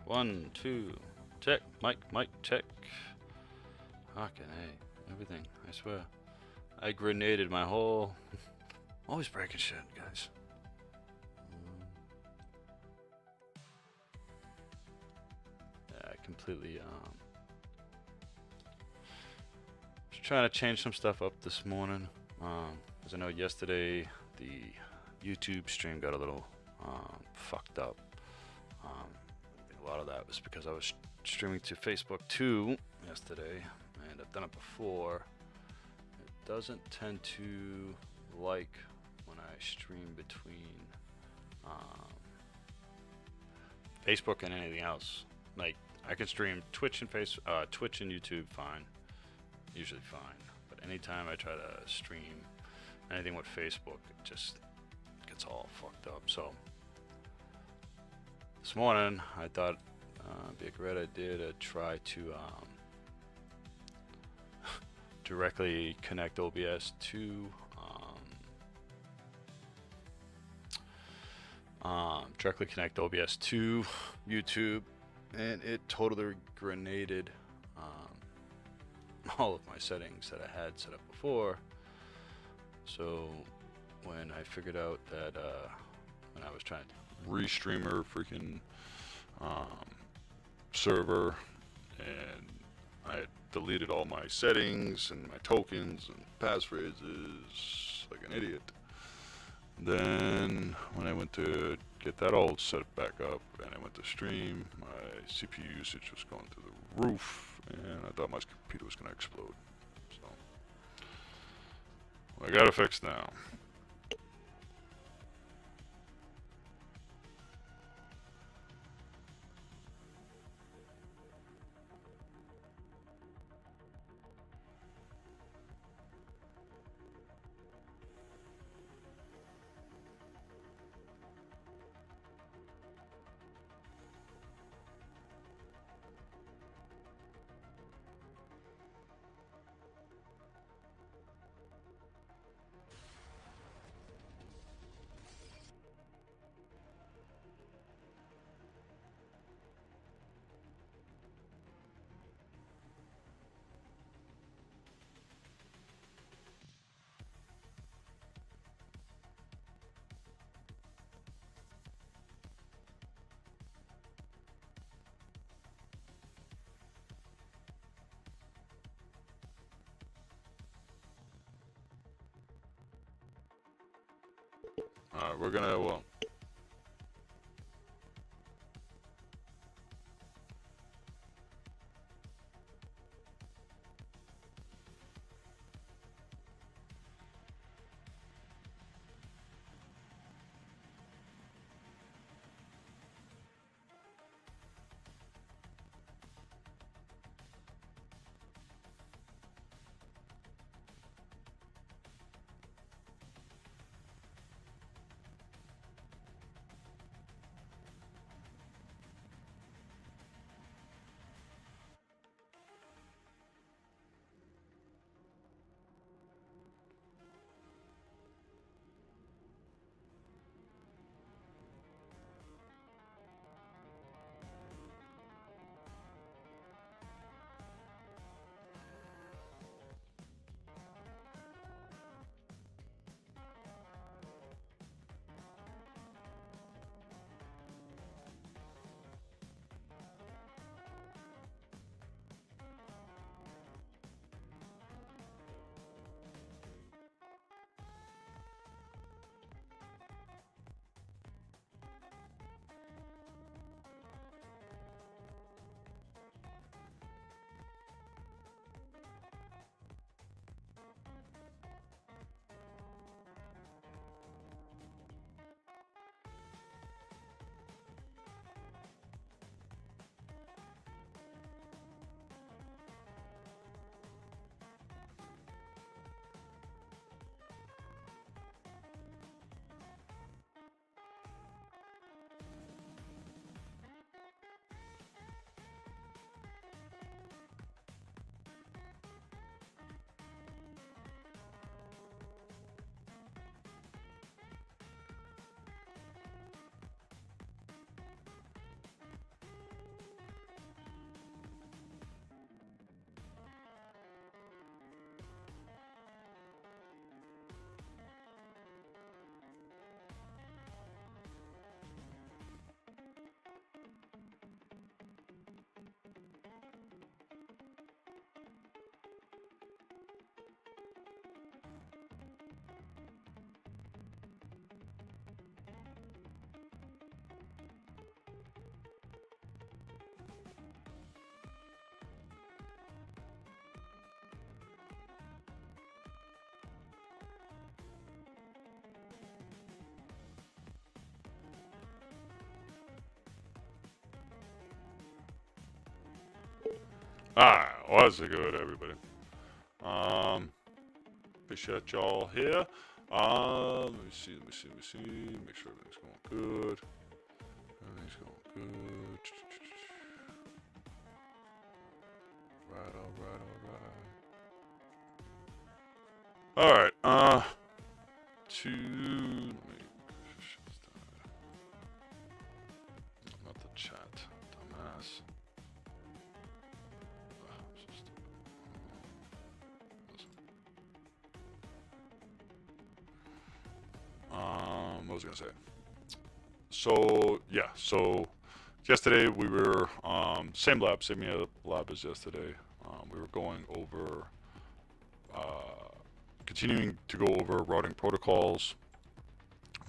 1, 2, check. Mic, check. Fucking hey, everything, I swear. I grenaded my whole... Always breaking shit, guys. Yeah, I completely, just trying to change some stuff up this morning. As I know yesterday, the YouTube stream got a little, fucked up. I think a lot of that was because I was streaming to Facebook too yesterday, and I've done it before. It doesn't tend to like when I stream between Facebook and anything else. Like I can stream Twitch and Twitch and YouTube fine, usually fine. But anytime I try to stream anything with Facebook, it just gets all fucked up. So this morning I thought it'd be a great idea to try to directly connect OBS to YouTube, and it totally grenaded all of my settings that I had set up before. So when I figured out that when I was trying to restreamer freaking server, and I had deleted all my settings and my tokens and passphrases like an idiot. Then when I went to get that all set back up and I went to stream, my CPU usage was going through the roof, and I thought my computer was going to explode. So I got it fixed now. We're gonna, well, What's it good, everybody? Appreciate y'all here. Let me see. Make sure everything's going good. Everything's going good. Right, alright. Not the chat, dumbass. What was I gonna say? So yeah, so yesterday we were same lab as yesterday. We were going over continuing to go over routing protocols.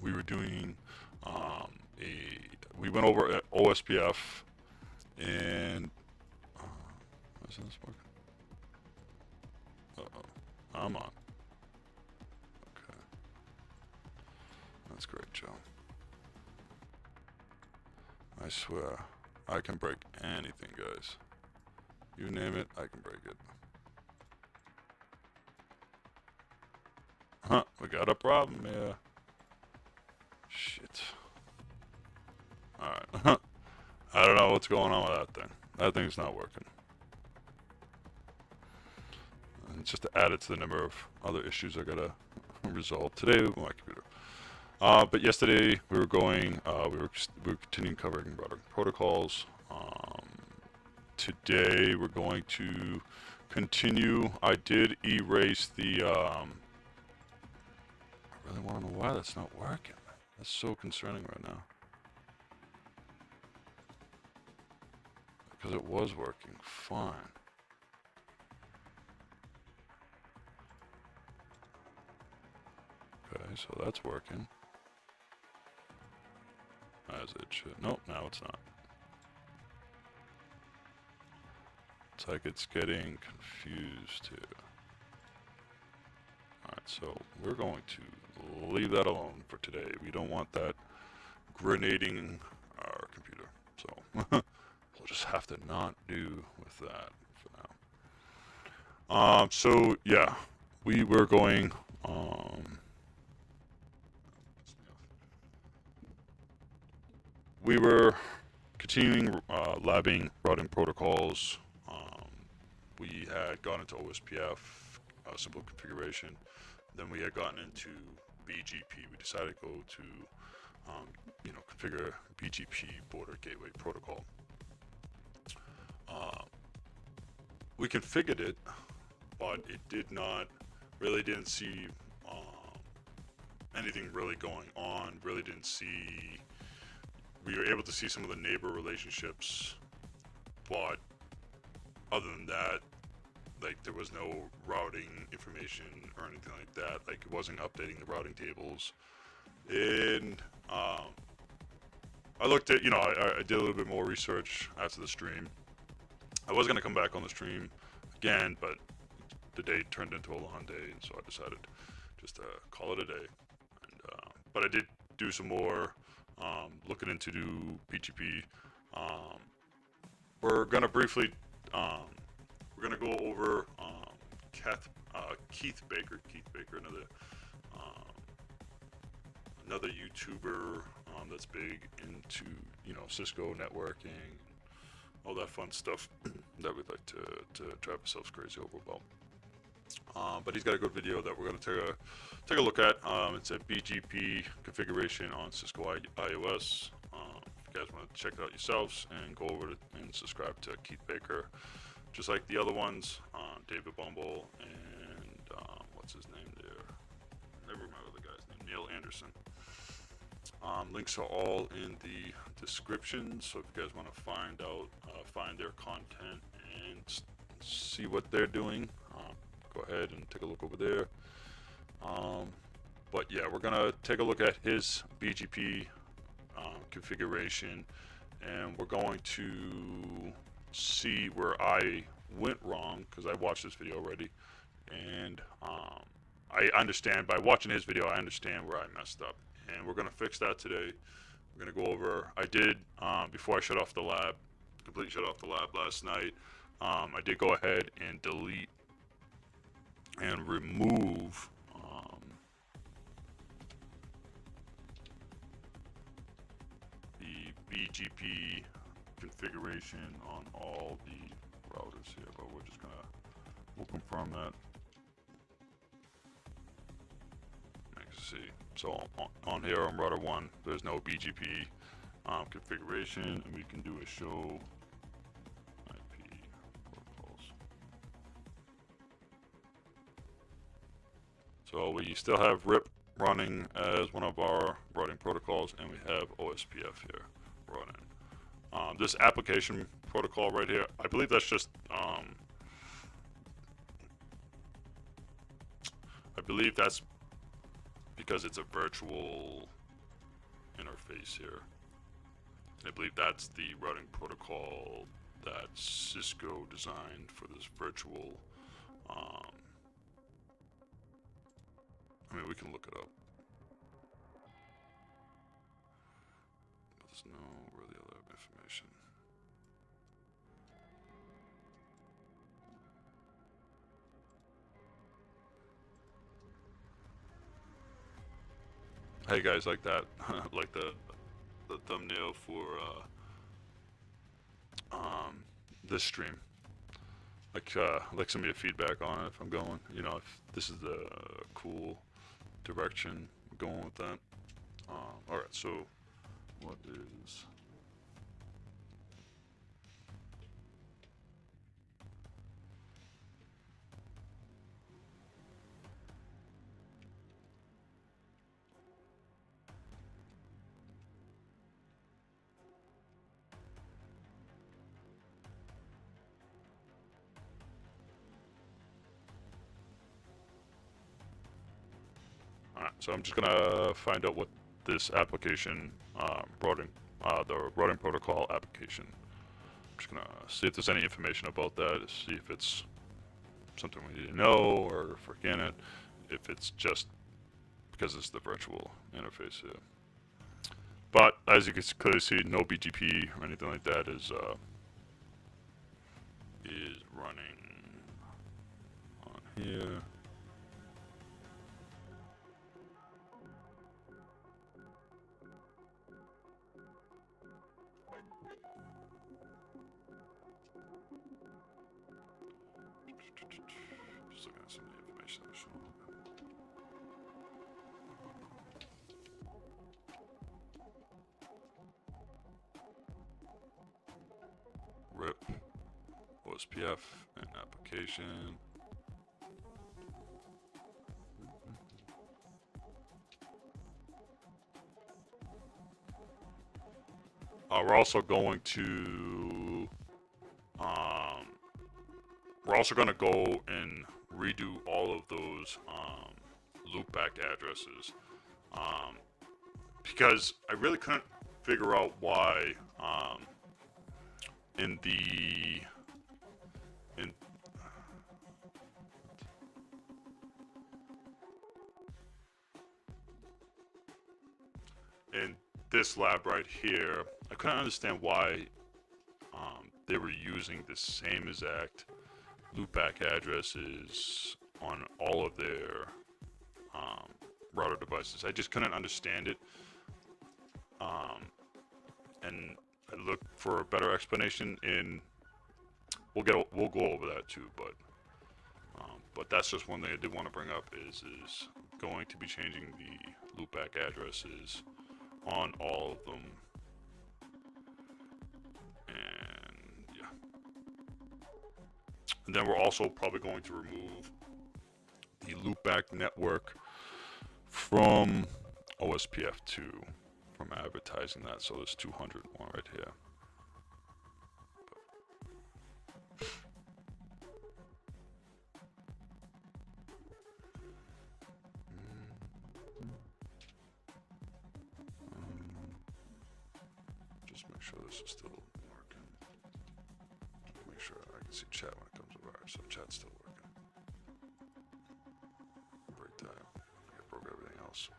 We were doing we went over OSPF and isn't this working? I'm on. Okay, that's great, Joe. I swear, I can break anything, guys. You name it, I can break it. Huh, we got a problem here. Shit. Alright. I don't know what's going on with that thing. That thing's not working. And just to add it to the number of other issues I gotta resolve today with my computer. But yesterday we were going, we were continuing covering routing protocols. Today we're going to continue. I did erase the, I really want to know why that's not working. That's so concerning right now. Because it was working fine. Okay, so that's working. As it should. Nope, now it's not. It's like it's getting confused too. Alright, so we're going to leave that alone for today. We don't want that grenading our computer. So we'll just have to not do with that for now. So yeah, we were going we were continuing labbing routing protocols. We had gone into OSPF, simple configuration. Then we had gotten into BGP. We decided to go to, configure BGP border gateway protocol. We configured it, but it didn't see anything really going on. Really didn't see. We were able to see some of the neighbor relationships, but other than that, like, there was no routing information or anything like that. Like, it wasn't updating the routing tables. And I looked at, I did a little bit more research after the stream. I was going to come back on the stream again, but the day turned into a long day, and so I decided just to call it a day. And, but I did do some more looking into BGP. We're going to briefly, we're going to go over Keith Baker, another YouTuber that's big into, Cisco networking, all that fun stuff that we'd like to drive ourselves crazy over about. But he's got a good video that we're going to take a look at. It's a BGP configuration on Cisco iOS. If you guys want to check it out yourselves, and go over and subscribe to Keith Baker, just like the other ones, David Bombal and what's his name there? Never remember the guy's name. Neil Anderson. Links are all in the description, so if you guys want to find their content and see what they're doing, go ahead and take a look over there. But yeah, we're gonna take a look at his BGP configuration, and we're going to see where I went wrong, because I watched this video already, and I understand, by watching his video, I understand where I messed up, and we're going to fix that today. We're going to go over, I did, before I shut off the lab, completely shut off the lab last night, I did go ahead and delete and remove the BGP configuration on all the routers here, but we'll confirm that. Let's see. So on here on router 1, there's no BGP configuration, and we can do a show IP protocols. So we still have RIP running as one of our routing protocols, and we have OSPF here running. This application protocol right here, I believe that's just I believe that's because it's a virtual interface here. I believe that's the routing protocol that Cisco designed for this virtual. I mean, we can look it up, but there's no really other information. Hey guys, like that, like the thumbnail for this stream. Like some of your feedback on it if I'm going. You know, if this is the cool direction we're going with that. All right, so what is? Alright, so I'm just gonna find out what this application routing, the routing protocol application. I'm just gonna see if there's any information about that, see if it's something we need to know, or if we're getting it, if it's just because it's the virtual interface here. But as you can clearly see, no BGP or anything like that is running on here. Just looking at some of the information that was shown. RIP, OSPF, and application. We're also going to go and redo all of those loopback addresses because I really couldn't figure out why in this lab right here, I couldn't understand why they were using the same exact loopback addresses on all of their router devices. I just couldn't understand it, and I looked for a better explanation. We'll go over that too, but that's just one thing I did want to bring up is going to be changing the loopback addresses on all of them, and yeah. And then we're also probably going to remove the loopback network from OSPF2 from advertising that. So there's 201 right here. Just make sure this is still working. Make sure I can see chat when it comes over. So chat's still working. Break time. I broke everything else.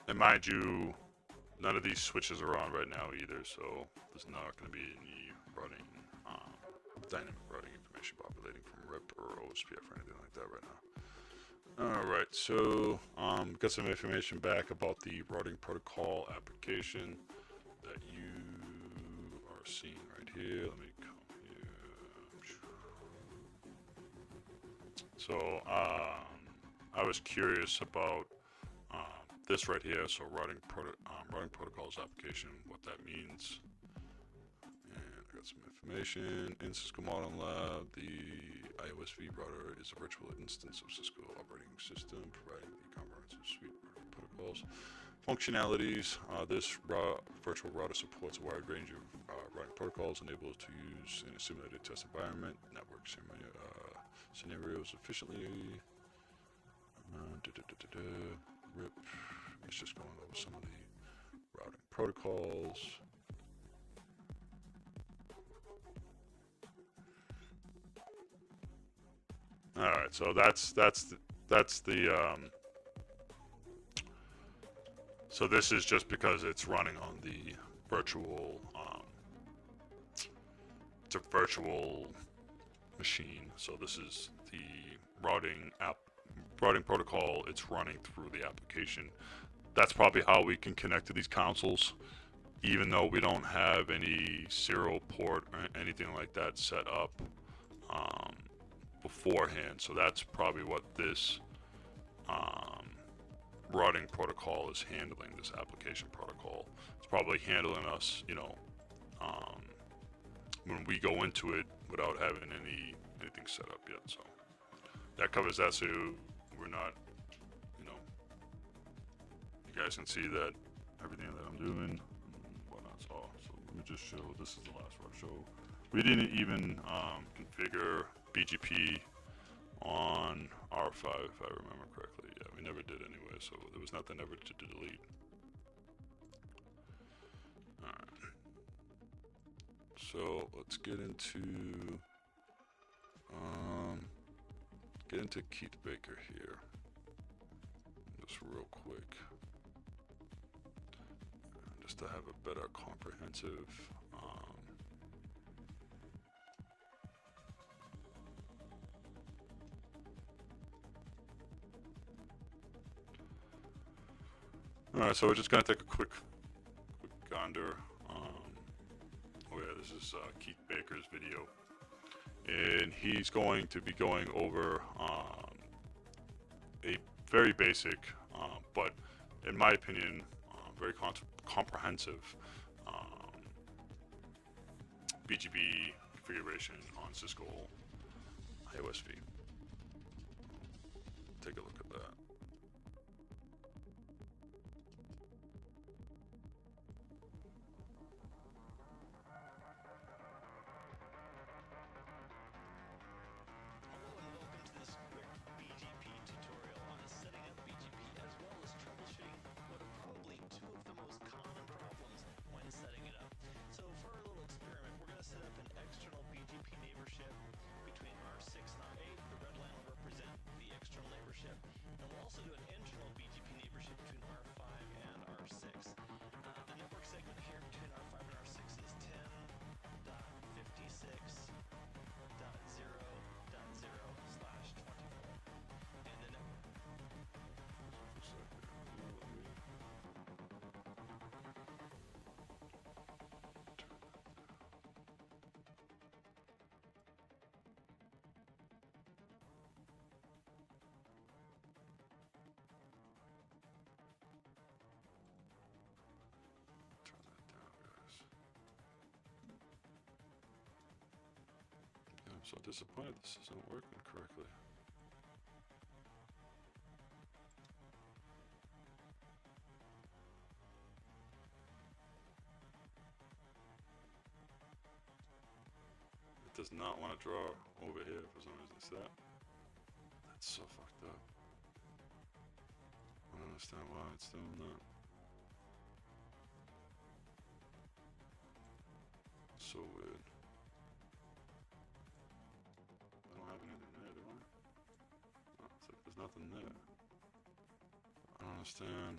And mind you, none of these switches are on right now either, so there's not going to be any routing, dynamic routing information populating from RIP or OSPF or anything like that right now. Alright, so got some information back about the routing protocol application that you are seeing right here. Let me come here. So I was curious about this right here, so routing protocols application, what that means. And I got some information. In Cisco Modeling Lab, the IOSV router is a virtual instance of Cisco operating system, providing the comprehensive suite of protocols. Functionalities, this virtual router supports a wide range of routing protocols, enables to use in a simulated test environment, network scenarios efficiently. RIP. It's just going over some of the routing protocols. All right, so that's the so this is just because it's running on the virtual it's a virtual machine. So this is the routing protocol. It's running through the application. That's probably how we can connect to these consoles, even though we don't have any serial port or anything like that set up beforehand. So that's probably what this routing protocol is handling. This application protocol, it's probably handling us, you know, when we go into it without having anything set up yet. So that covers that. So we're not, you know, you guys can see that everything that I'm doing and whatnot. So let me just show, this is the last one. So we didn't even configure BGP on R5, if I remember correctly. Yeah, we never did anyway, so there was nothing ever to delete. Alright. So let's get into Keith Baker here. Just real quick. Just to have a better comprehensive Alright, so we're just gonna take a quick gander. Oh yeah, this is Keith Baker's video, and he's going to be going over a very basic, but in my opinion, very comprehensive BGP configuration on Cisco IOSV. Take a look at that. I'm so disappointed this isn't working correctly. It does not want to draw over here for some reason. Is that? That's so fucked up. I don't understand why it's doing that. So weird. I don't have anything there, do I? No, it's like there's nothing there. I don't understand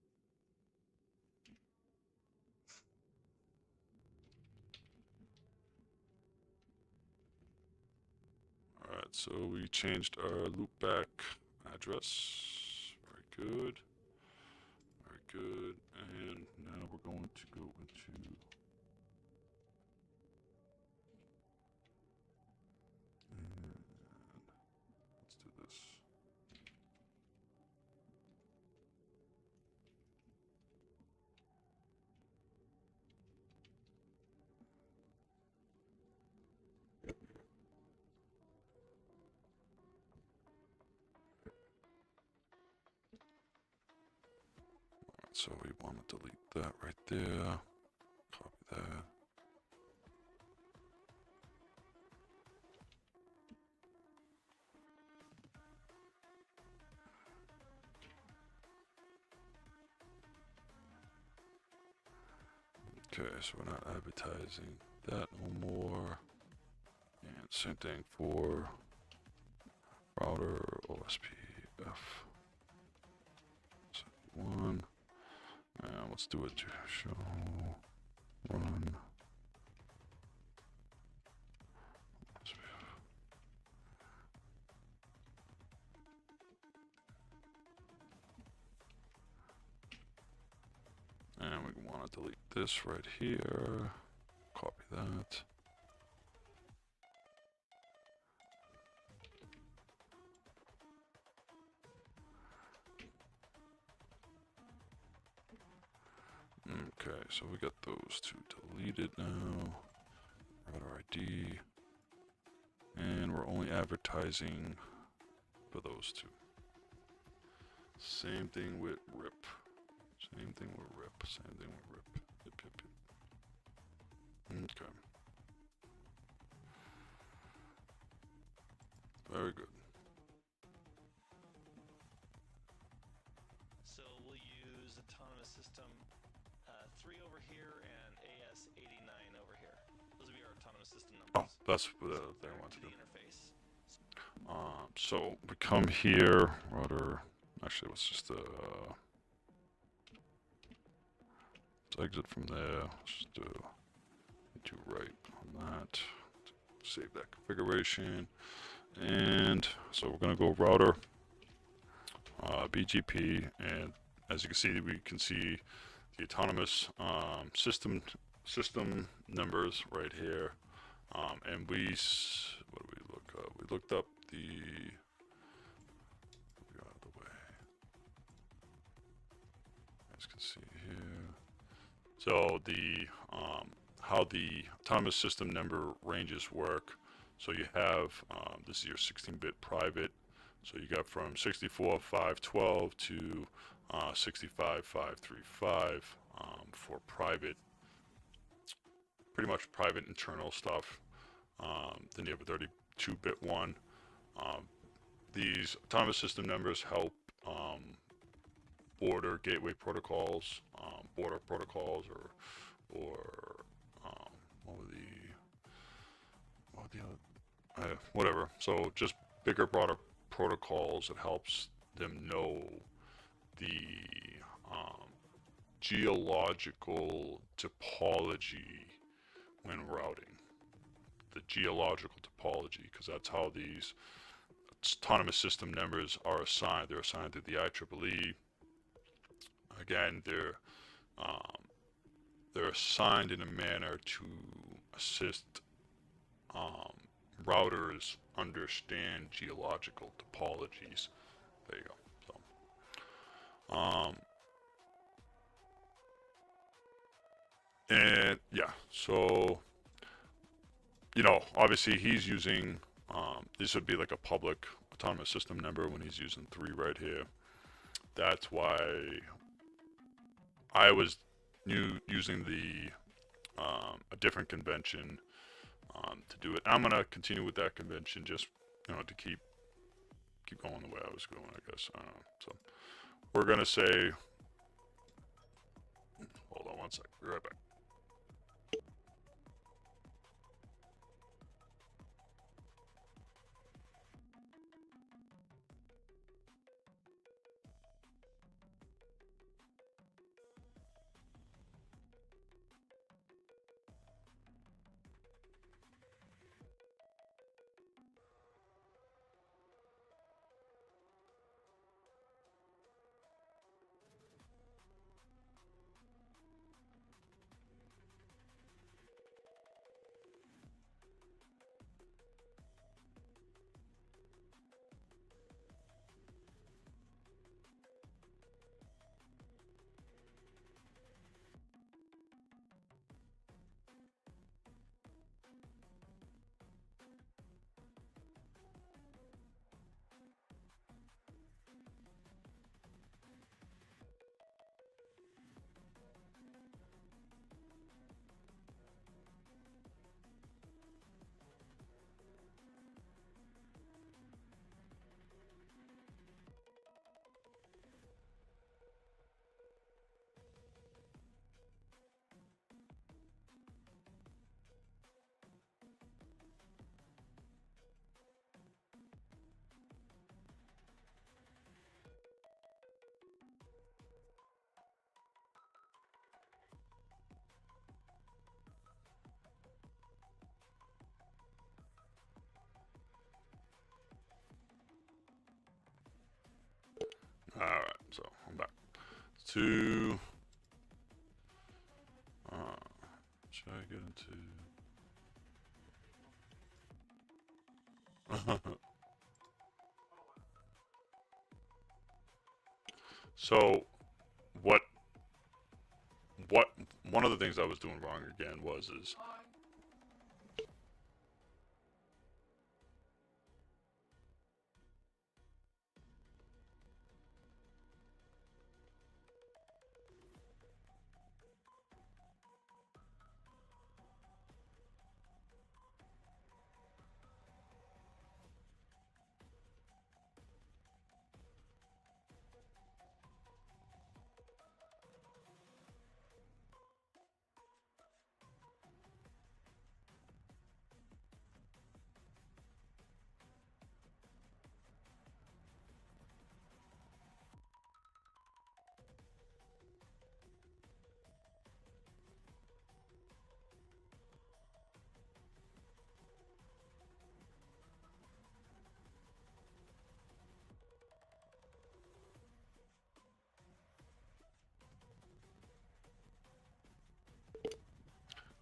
So we changed our loopback address. Very good. Very good. And now we're going to go into let's do this. So we want to delete that right there. Copy that. Okay, so we're not advertising that no more. And same thing for router OSPF 71. And let's do it to show run. And we want to delete this right here. Copy that. Okay, so we got those two deleted now. Router ID. And we're only advertising for those two. Same thing with RIP. Same thing with RIP. Same thing with RIP. Yep, yep, yep. Okay. Very good. So we'll use autonomous system 3 over here and AS89 over here. Those will be our autonomous system numbers. Oh, that's what they want to do. The interface. So we come here, router. Actually, let's just let's exit from there. Let's just do right on that. Save that configuration. And so we're gonna go router, BGP, and as you can see the autonomous system numbers right here. And what do we look up? We looked up out of the way. As you can see here. So the how the autonomous system number ranges work. So you have this is your 16-bit private. So you got from 64.512 to 65.535 for private, pretty much private internal stuff. Then you have a 32-bit one. These autonomous system numbers help border gateway protocols, border protocols, or whatever. So just bigger, broader protocols. It helps them know the geological topology when routing. The geological topology, because that's how these autonomous system numbers are assigned. They're assigned to the IEEE. Again, they're assigned in a manner to assist routers understand geological topologies. There you go. So, and yeah, so obviously he's using this would be like a public autonomous system number when he's using 3 right here. That's why I was using the a different convention to do it. I'm gonna continue with that convention, just to keep going the way I was going, I guess. So we're gonna say, hold on one sec, be right back. So I'm back to. Should I get into? So what one of the things I was doing wrong again is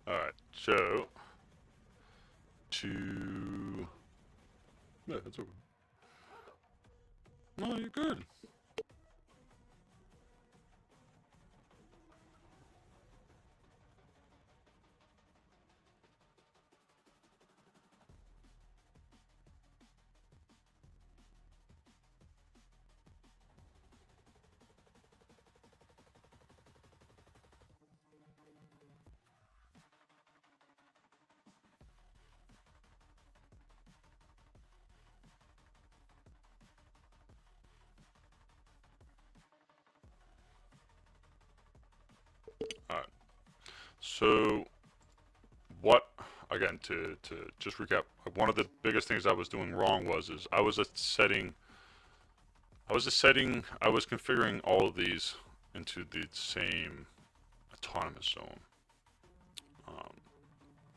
alright, so yeah, it's over. No, you're good. Alright. So what again to just recap, one of the biggest things I was doing wrong was I was configuring all of these into the same autonomous zone,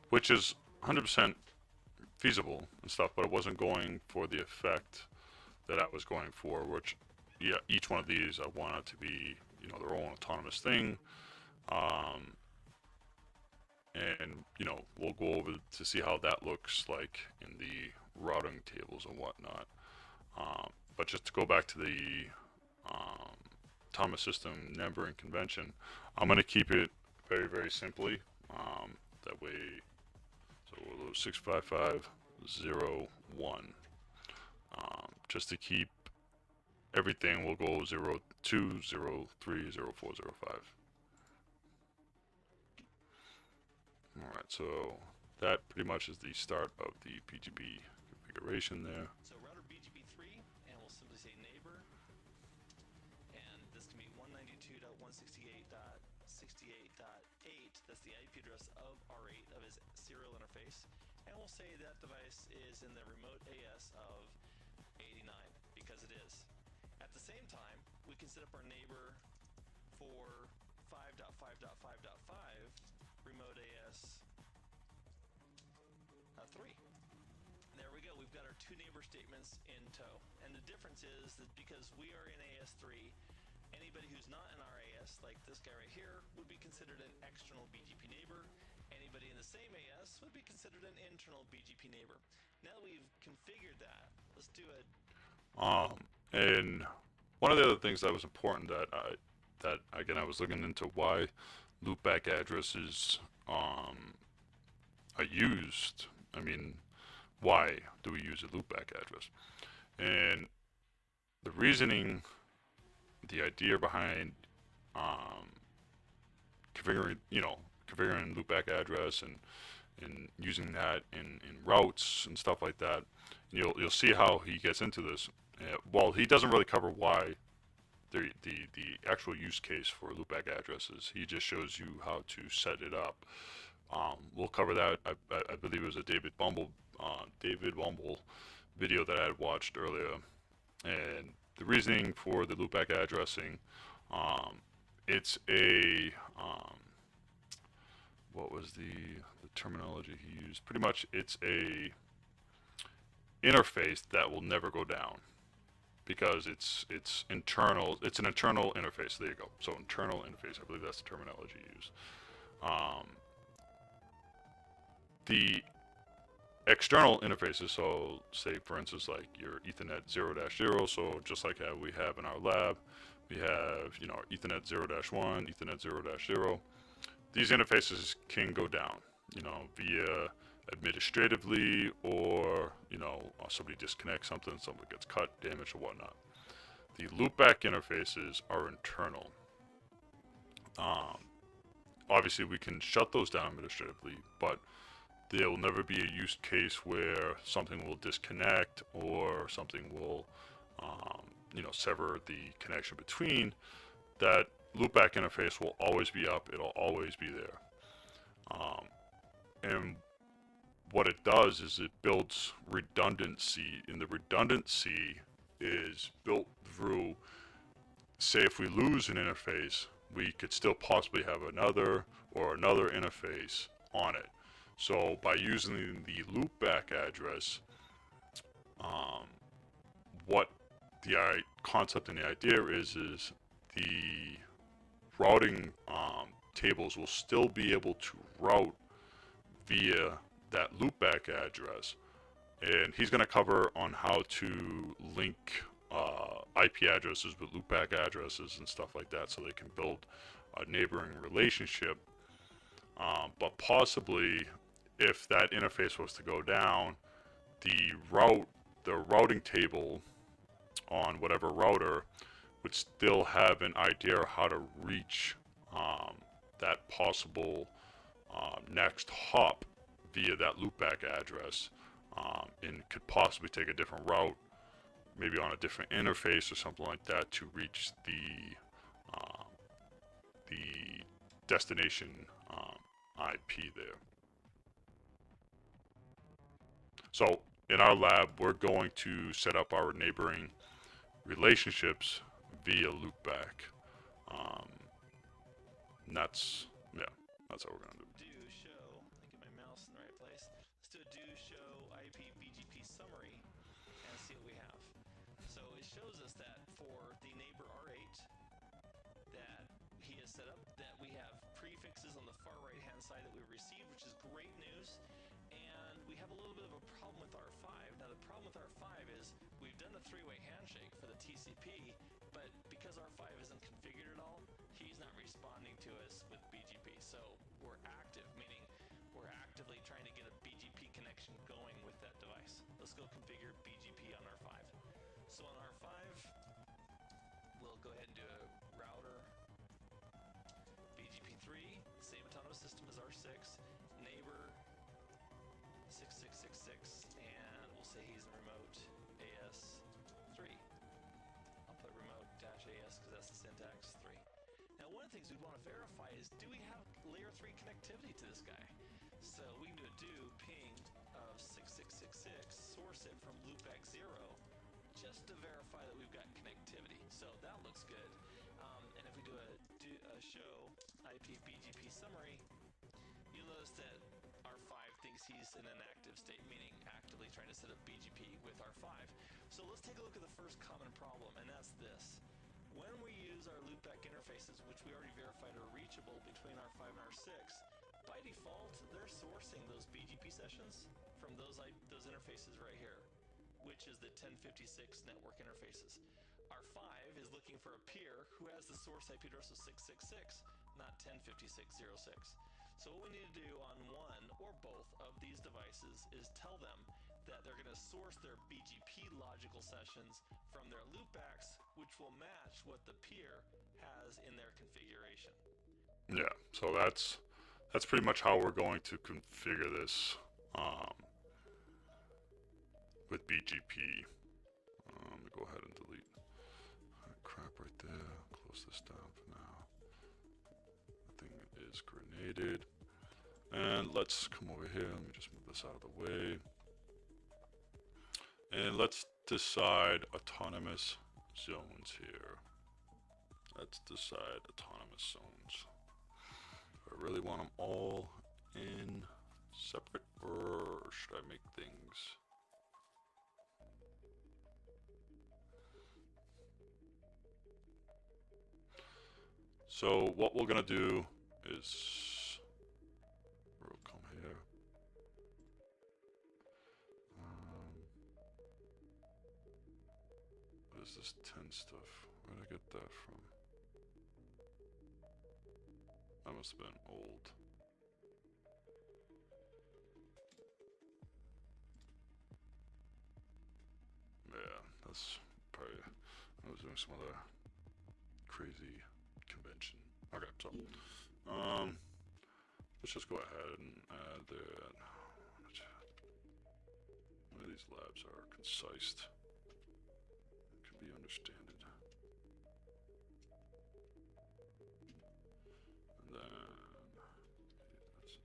which is 100% feasible and stuff, but it wasn't going for the effect that I was going for, which, yeah, each one of these I wanted to be, you know, their own autonomous thing. And, you know, we'll go over to see how that looks like in the routing tables and whatnot. But just to go back to the autonomous system numbering convention, I'm going to keep it very, very simply. That way, so 65501. Just to keep everything, we'll go 02, 03, 04, 05. Alright, so that pretty much is the start of the BGP configuration there. So router BGP3, and we'll simply say neighbor, and this can be 192.168.68.8. That's the IP address of R8 of his serial interface, and we'll say that device is in the remote AS of 89 because it is. At the same time, we can set up our neighbor for 5.5.5.5 remote AS 3. There we go. We've got our two neighbor statements in tow. And the difference is that because we are in AS3, anybody who's not in our AS, like this guy right here, would be considered an external BGP neighbor. Anybody in the same AS would be considered an internal BGP neighbor. Now that we've configured that, let's do it. And one of the other things that was important that again I was looking into why loopback addresses are used. I mean, why do we use a loopback address? And the reasoning, the idea behind configuring loopback address and using that in routes and stuff like that. You'll see how he gets into this. Well, he doesn't really cover why the actual use case for loopback addresses. He just shows you how to set it up. We'll cover that. I believe it was a David Bombal video that I had watched earlier. And the reasoning for the loopback addressing, it's a what was the terminology he used? Pretty much, it's a interface that will never go down. because it's internal. It's an internal interface. There you go. So internal interface. I believe that's the terminology used. The external interfaces, so say for instance like your Ethernet 0-0, so just like how we have in our lab, we have, you know, Ethernet 0-1, Ethernet 0-0. These interfaces can go down, you know, via administratively, or, you know, somebody disconnects something, something gets cut, damaged, or whatnot. The loopback interfaces are internal. Obviously we can shut those down administratively, but there will never be a use case where something will disconnect or something will, you know, sever the connection between. That loopback interface will always be up. It'll always be there. And what it does is it builds redundancy, and the redundancy is built through, say if we lose an interface, we could still possibly have another interface on it. So by using the loopback address, what the concept and the idea is the routing tables will still be able to route via that loopback address. And he's going to cover on how to link IP addresses with loopback addresses and stuff like that, so they can build a neighboring relationship. But possibly, if that interface was to go down, the routing table on whatever router would still have an idea of how to reach that possible next hop via that loopback address, and could possibly take a different route, maybe on a different interface or something like that, to reach the destination IP there. So in our lab, we're going to set up our neighboring relationships via loopback. And that's how we're going to do it. Do show, let me get my mouse in the right place. Let's do a do show IP BGP summary and see what we have. So it shows us that for the neighbor R8 that he has set up, that we have prefixes on the far right hand side that we received, which is great news. And we have a little bit of a problem with R5. Now the problem with R5 is we've done the three-way handshake for the TCP, but because R5 isn't configured at all, he's not responding to us with BGP. So we're active, meaning we're actively trying to get a BGP connection going with that device. Let's go configure BGP on R5. So on R5, we'll go ahead and do a router BGP3, same autonomous system as R6, neighbor 6666, and we'll say he's in remote AS3. I'll put remote -AS because that's the syntax 3. Now one of the things we'd want to verify is, do we have layer 3 connectivity to this guy? So we can do a do ping of 6666, source it from loopback 0, just to verify that we've got connectivity. So that looks good. And if we do a show IP BGP summary, you'll notice that R5 thinks he's in an active state, meaning actively trying to set up BGP with R5. So let's take a look at the first common problem, and that's this. When we use our loopback interfaces, which we already verified are reachable between R5 and R6, by default, they're sourcing those BGP sessions from those interfaces right here, which is the 1056 network interfaces. R5 is looking for a peer who has the source IP address of 666, not 1056.06. So what we need to do on one or both of these devices is tell them that they're going to source their BGP logical sessions from their loopbacks, which will match what the peer has in their configuration. Yeah, so that's pretty much how we're going to configure this with BGP. Let me go ahead and delete that crap right there. Close this down for now. I think it is grenaded. And let's come over here. Let me just move this out of the way. And let's decide autonomous zones here. Let's decide autonomous zones. Do I really want them all in separate, or should I make things? So what we're gonna do is we'll come here. What is this 10 stuff? Where did I get that from? That must have been old. Yeah, that's probably, I was doing some other crazy convention. Okay, so, let's just go ahead and add that. One of these labs are concise. Can be understood. And then that's a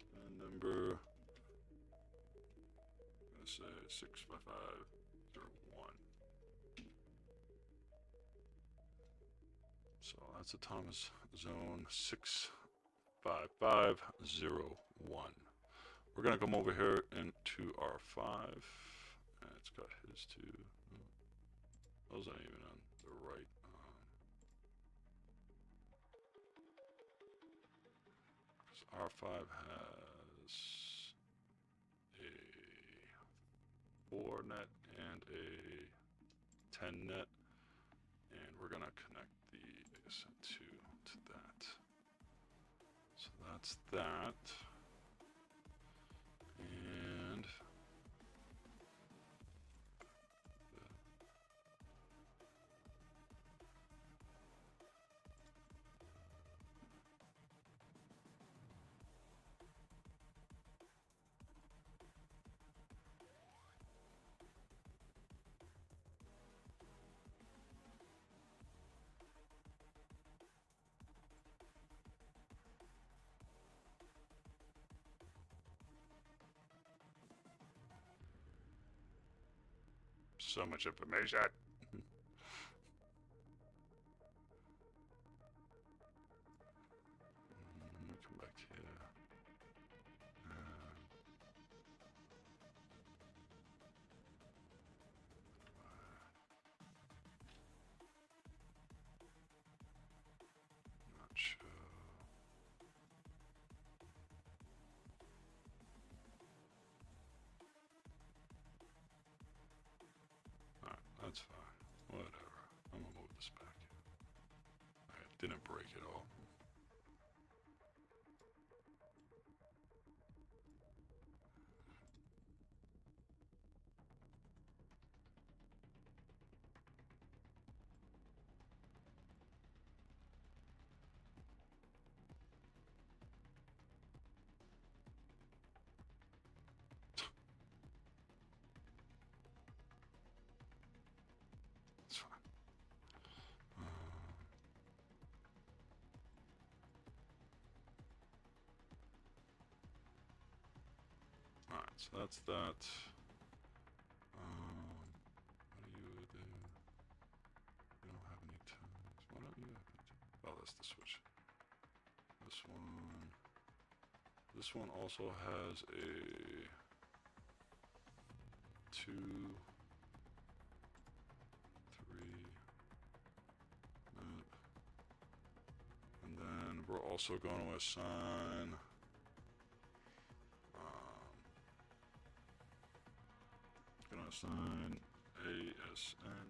number. I'm gonna say 65501. So that's a Thomas zone 65501. We're gonna come over here into R5. And it's got his two. Those aren't even on the right. R5 has a 4 net and a 10 net, and we're gonna connect the ASN2 to that. So that's that. And so much information. Come back here. Not sure. Alright, that's fine. Whatever. I'm gonna move this back. Alright, didn't break it all. It's fine. Alright, so that's that. What do you do? You don't have any tabs. Why don't you have any tabs? Oh, that's the switch. This one also has a 2, 3, and then we're also going to assign ASN,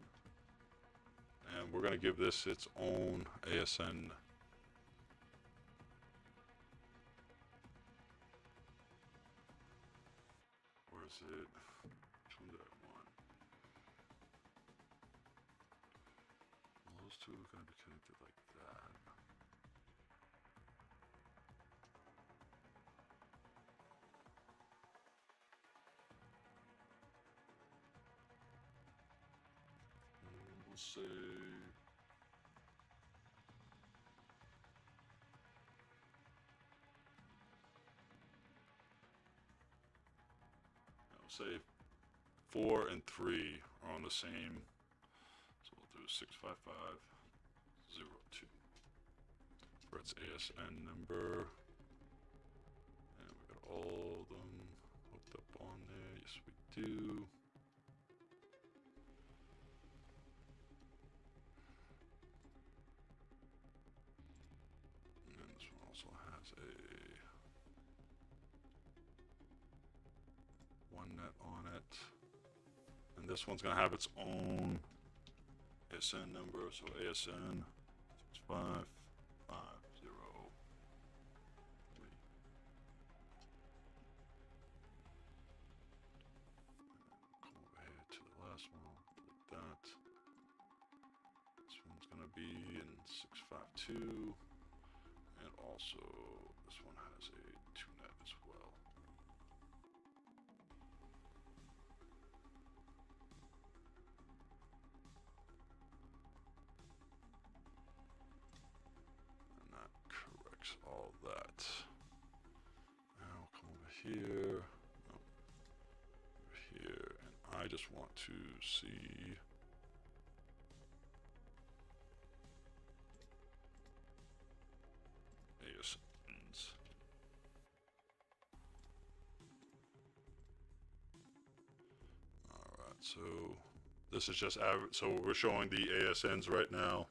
and we're going to give this its own ASN. Where is it? Which one did I want? Well, those two are going to be connected like that. We'll say say 4 and 3 are on the same, so we'll do 65502 for its ASN number, and we got all of them hooked up on there. Yes, we do. And this one's gonna have its own ASN number, so ASN 65503. Come over here to the last one, like that. This one's gonna be in 652, and also this one has a 2net as well. And that corrects all that. Now we'll come over here, over here, and I just want to see ASNs. Alright, so this is just average. So we're showing the ASNs right now,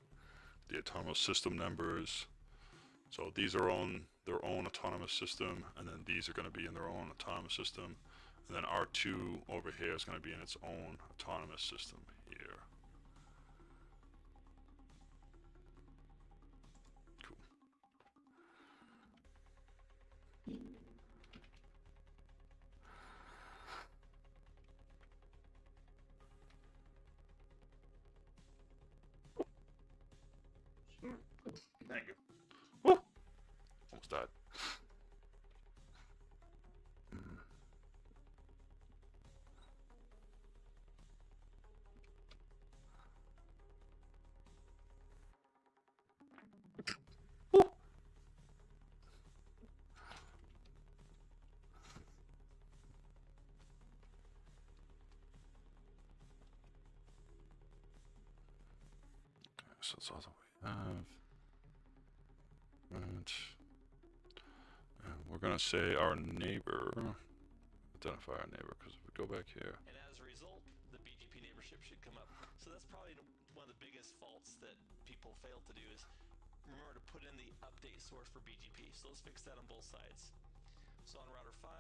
the autonomous system numbers. So these are on their own autonomous system, and then these are going to be in their own autonomous system. And then R2 over here is going to be in its own autonomous system here. Cool. Thank you. Woo! Almost died. So that's all that we have. And we're gonna say our neighbor, identify our neighbor, because if we go back here. And as a result, the BGP neighborship should come up. So that's probably one of the biggest faults that people fail to do is remember to put in the update source for BGP. So let's fix that on both sides. So on router 5,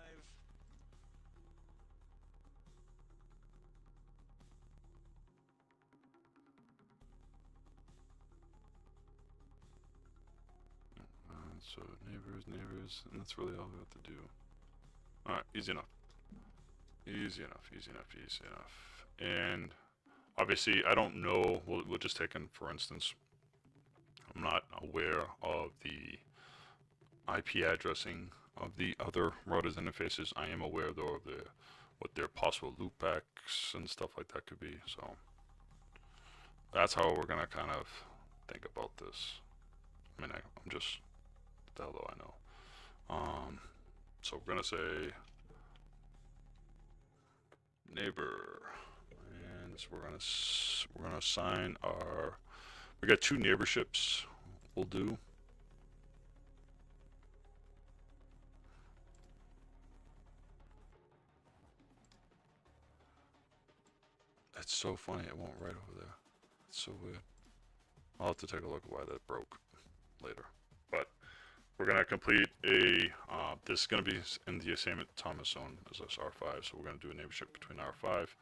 So neighbors, and that's really all we have to do. Alright, easy enough. Easy enough. And obviously, I don't know, we'll just take in, for instance, I'm not aware of the IP addressing of the other routers interfaces. I am aware though of what their possible loopbacks and stuff like that could be. So that's how we're gonna kind of think about this. I mean, I'm just, what the hell do I know? So we're gonna say neighbor, and so we're gonna assign our. We got 2 neighborships. We'll do. That's so funny. It won't right over there. It's so weird. I'll have to take a look at why that broke later. But we're gonna complete a. This is gonna be in the same autonomous zone as us R5. So we're gonna do a neighborship between R5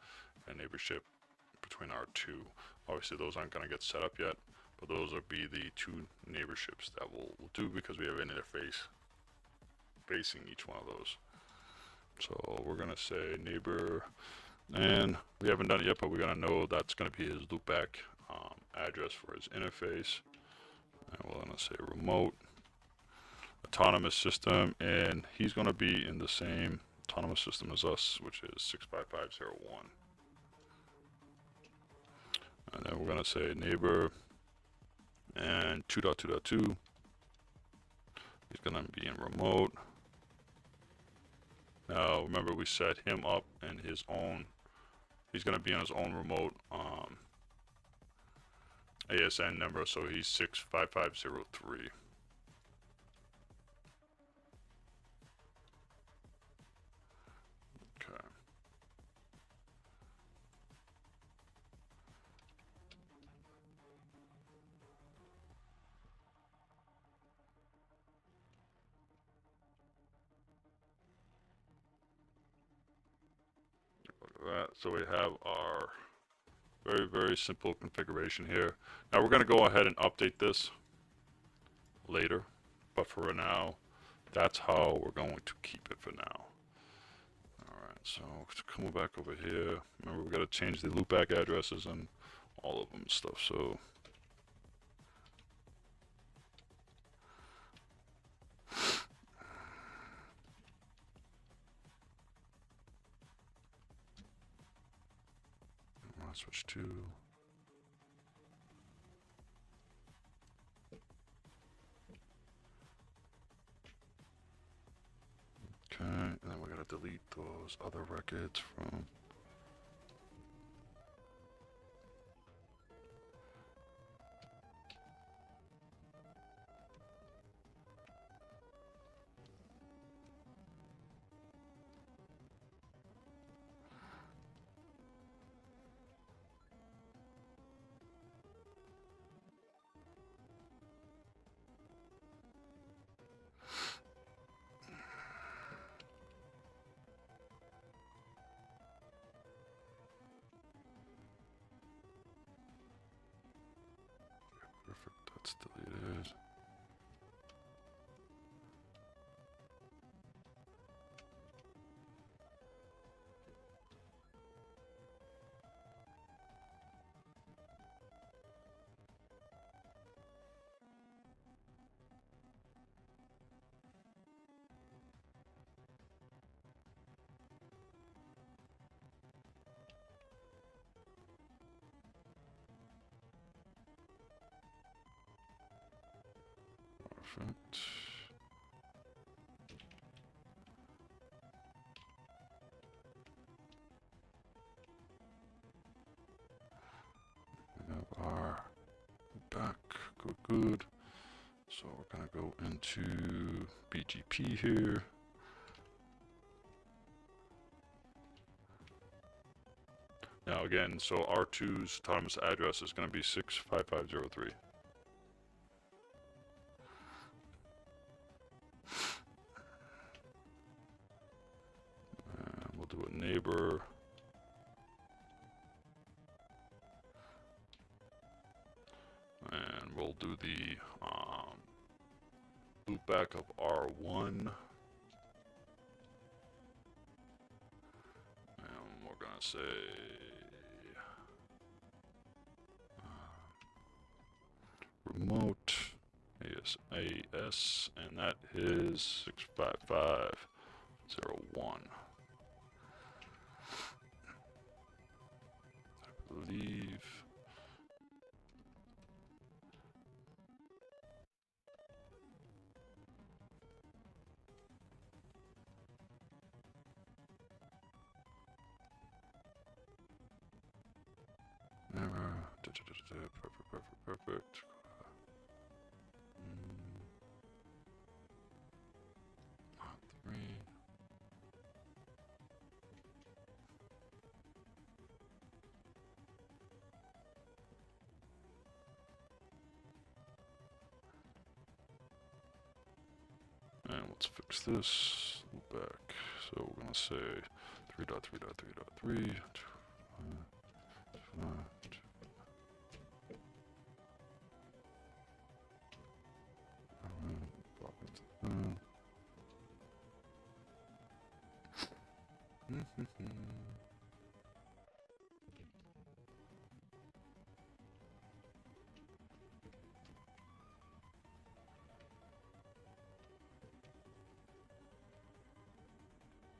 and a neighborship between R2. Obviously, those aren't gonna get set up yet, but those will be the 2 neighborships that we'll do because we have an interface facing each one of those. So we're gonna say neighbor, and we haven't done it yet, but we're gonna know that's gonna be his loopback address for his interface. And we're gonna say remote autonomous system, and he's gonna be in the same autonomous system as us, which is 65501. And then we're gonna say neighbor and 2.2.2. He's gonna be in remote. Now remember, we set him up in his own. He's gonna be on his own remote ASN number, so he's 65503. Okay. Go to that. so we have our very simple configuration here. Now we're going to go ahead and update this later, but for now, that's how we're going to keep it for now. Alright, so come back over here. Remember, we got to change the loopback addresses and all of them and stuff, so I'll switch to okay, and then we're gonna delete those other records from perfect, that's deleted. Perfect. We have our back, good. So we're gonna go into BGP here. Now again, so R2's autonomous address is gonna be 65503. We'll do a neighbor. And we'll do the loopback of R1. And we're gonna say remote AS, and that is 65501. I believe. Never. Perfect. Not 3. And let's fix this back. So we're gonna say 3.3.3.3.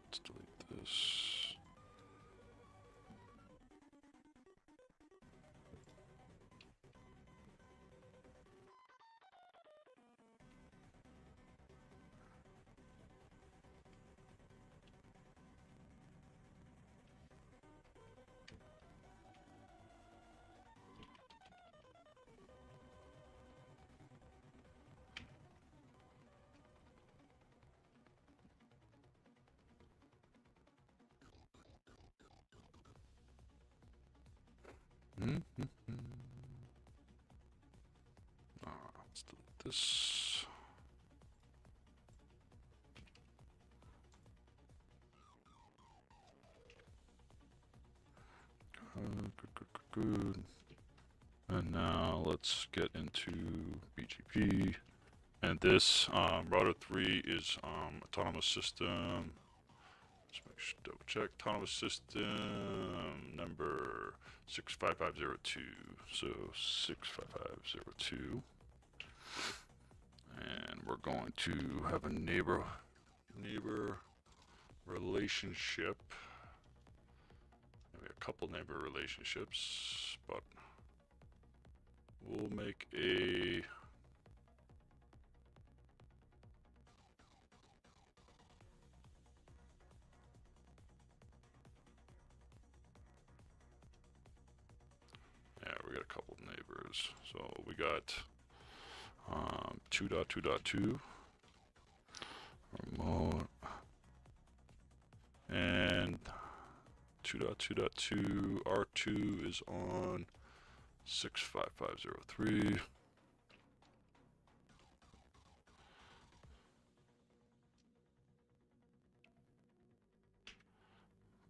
Let's delete this. Let's delete this. good. And now let's get into BGP. And this router 3 is autonomous system. Let's make sure, double check. Autonomous system number 65502. So 65502. And we're going to have a neighbor relationship. Maybe a couple neighbor relationships, but we'll make a we got a couple neighbors. So we got 2.2.2 remote and 2.2.2 R2 is on 65503.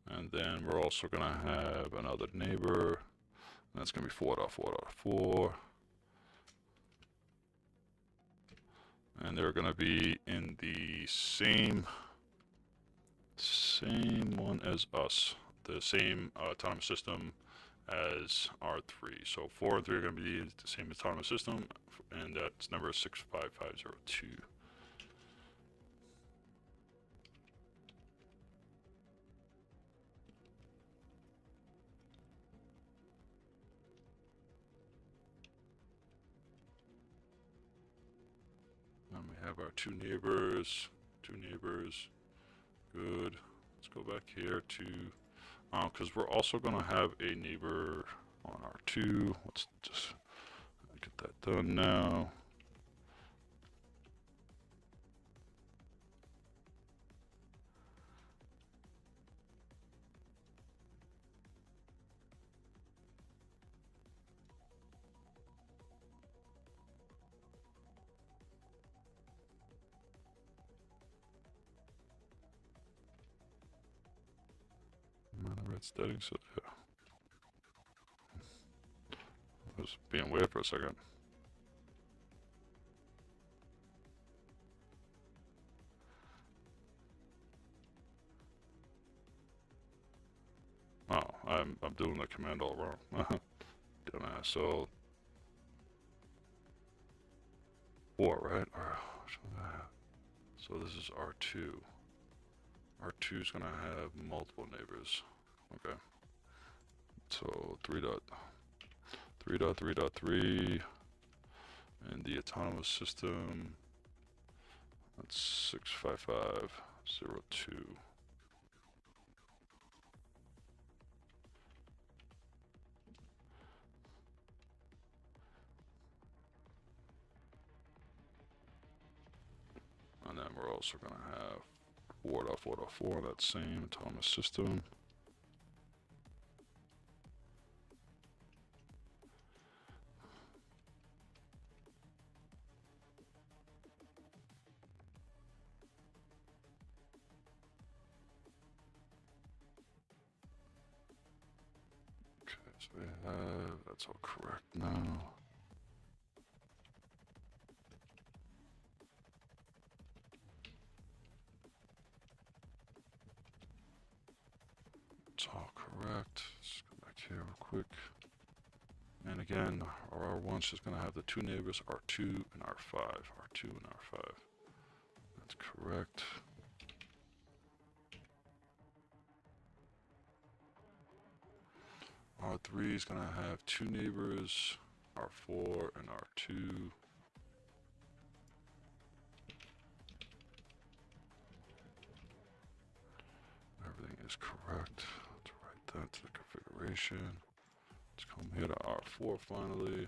And then we're also going to have another neighbor. That's going to be 4.4.4. And they're going to be in the same one as us. The same autonomous system as R3. So 4 and 3 are going to be the same autonomous system. And that's number 65502. And we have our two neighbors. Good. Let's go back here to, because we're also going to have a neighbor on R2. Let's just get that done now. Red steady, so yeah. I was being weird for a second. Oh, I'm doing the command all wrong. Dumbass. So 4, right? Or so this is R2. R2 is gonna have multiple neighbors. Okay. So 3.3.3, and the autonomous system, that's 65502. And then we're also going to have 4.4.4, that same autonomous system. Okay, so we have, that's all correct now. It's all correct. Let's go back here real quick. And again, our R1's just going to have the two neighbors, R2 and R5. R2 and R5. That's correct. R3 is going to have two neighbors, R4 and R2. Everything is correct. Let's write that to the configuration. Let's come here to R4 finally.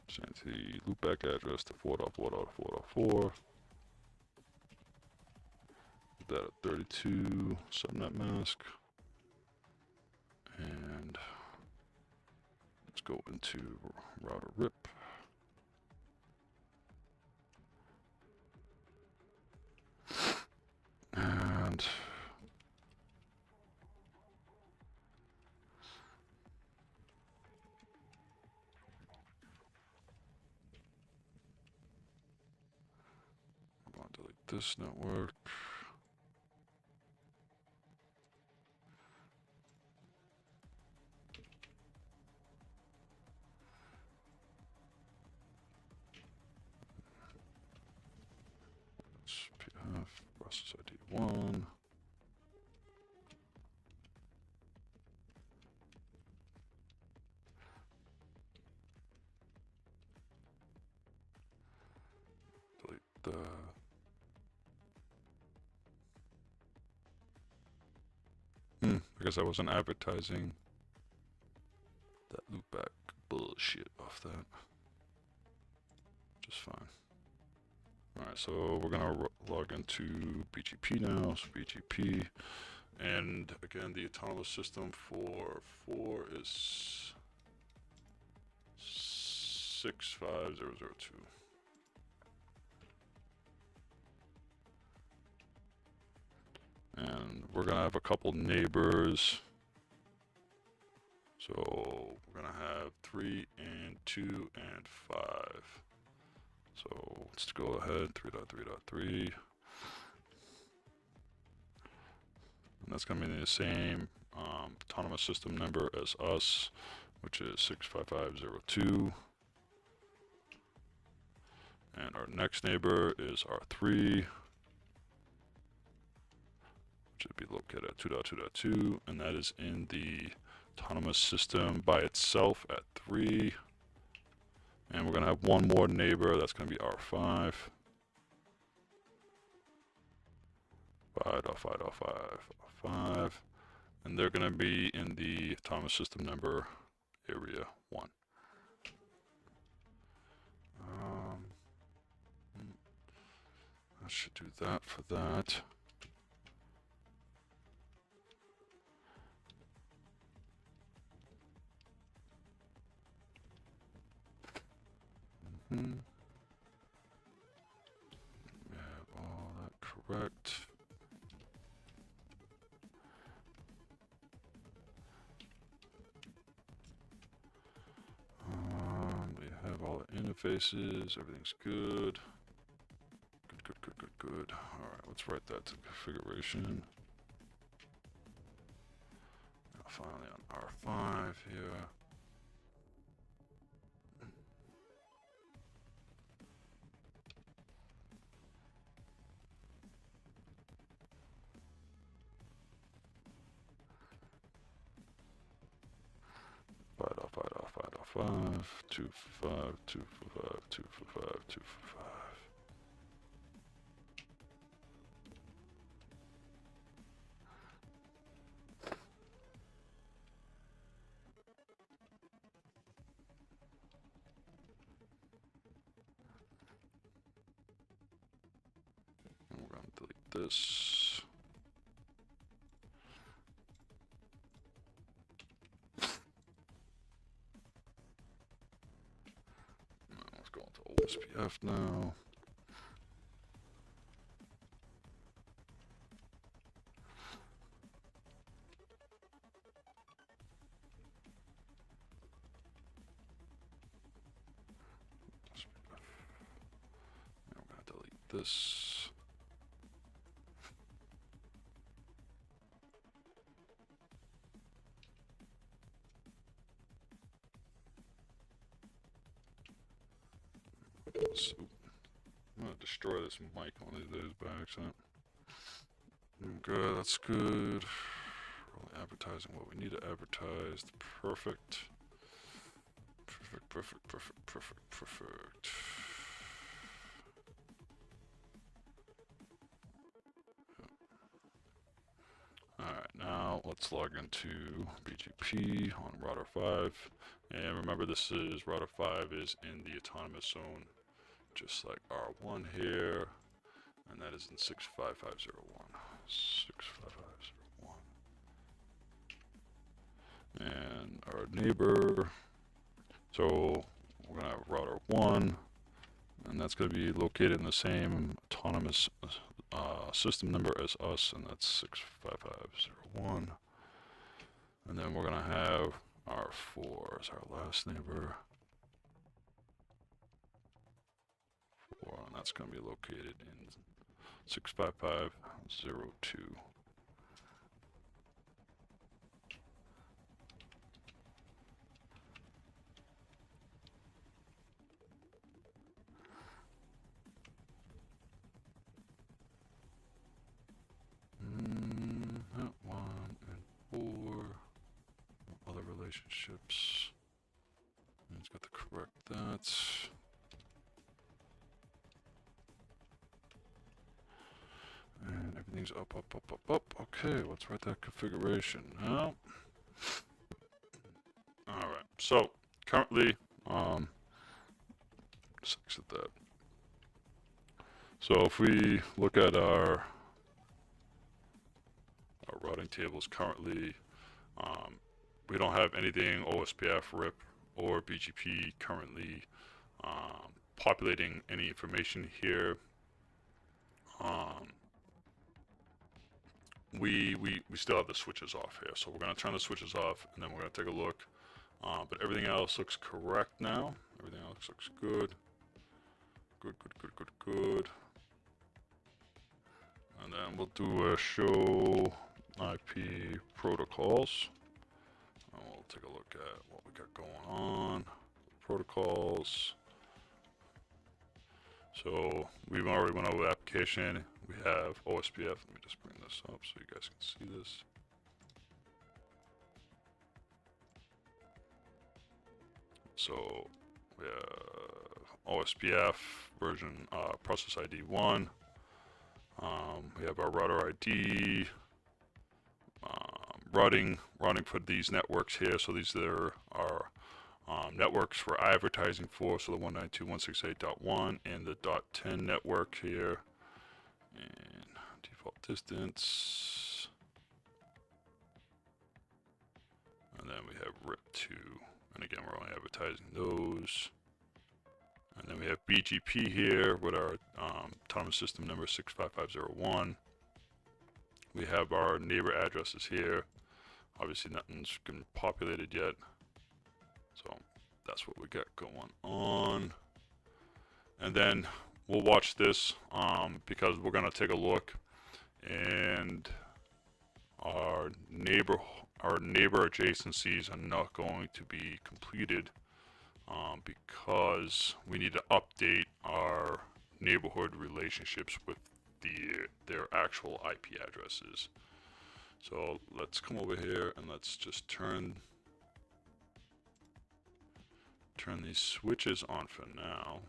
Change the loopback address to 4.4.4.4. That at 32 subnet mask. And let's go into router RIP. this network. PF, process ID 1. Delete the. I guess I wasn't advertising that loopback bullshit off that. Just fine. Alright, so we're gonna log into BGP now. So BGP, and again, the autonomous system for 4 is 65002. And we're gonna have a couple neighbors. So we're gonna have 3 and 2 and 5. So let's go ahead, 3.3.3. And that's gonna be the same autonomous system number as us, which is 65502. And our next neighbor is R3, which would be located at 2.2.2, and that is in the autonomous system by itself at 3. And we're gonna have one more neighbor, that's gonna be R5. 5.5.5.5. And they're gonna be in the autonomous system number area 1. I should do that for that. We have all that correct. We have all the interfaces, everything's good. Good. Alright, let's write that to configuration. Now finally on R5 here. Five, 2 for 5, 2 for 5, 2 for 5, 2 for 5. And we're going to delete this. Let's go into OSPF now. And we're going to delete this. So, I'm gonna destroy this mic one of these days by accident. Good, that's good. We're only advertising what we need to advertise. Perfect. Perfect. Alright, now let's log into BGP on router 5. And remember, this is router 5 is in the autonomous zone, just like R1 here, and that is in 65501. 65501. And our neighbor, so we're gonna have router 1, and that's gonna be located in the same autonomous system number as us, and that's 65501. And then we're gonna have R4 as our last neighbor. And that's going to be located in 655.02. That 1 and 4. Other relationships. It's got to correct that. And everything's up, up, up, up, up. Okay, let's write that configuration now. Alright, so currently, just exit that. So if we look at our routing tables currently, we don't have anything OSPF, RIP, or BGP currently populating any information here. We still have the switches off here, so we're going to turn the switches off, and then we're going to take a look. But everything else looks correct now. Everything else looks good. Good, good, good, good, good. And then we'll do a show IP protocols. And we'll take a look at what we got going on. Protocols. So we've already went over the application. We have OSPF. Let me just bring this up so you guys can see this. So we have OSPF version process ID 1. We have our router ID, routing for these networks here. So these are our networks for advertising for. So the 192.168.1 and the .10 network here. And default distance. And then we have RIP2. And again, we're only advertising those. And then we have BGP here with our autonomous system number 65501. We have our neighbor addresses here. Obviously nothing's been populated yet. So that's what we got going on. And then we'll watch this because we're going to take a look, and our neighbor adjacencies are not going to be completed because we need to update our neighborhood relationships with their actual IP addresses. So let's come over here and let's just turn these switches on for now.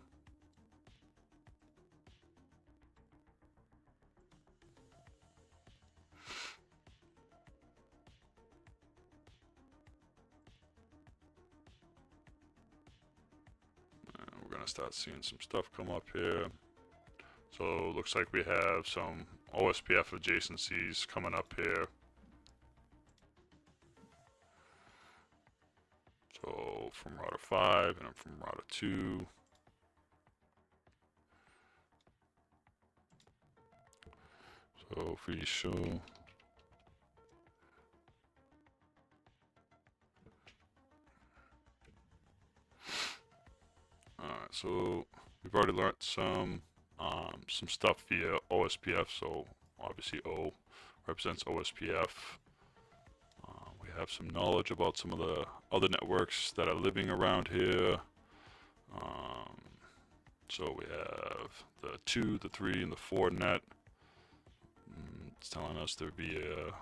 We're gonna start seeing some stuff come up here. So it looks like we have some OSPF adjacencies coming up here. So from router 5 and from router 2. So if we show so we've already learned some stuff via OSPF. So obviously O represents OSPF. We have some knowledge about some of the other networks that are living around here. So we have the 2, the 3, and the 4 net. It's telling us they're via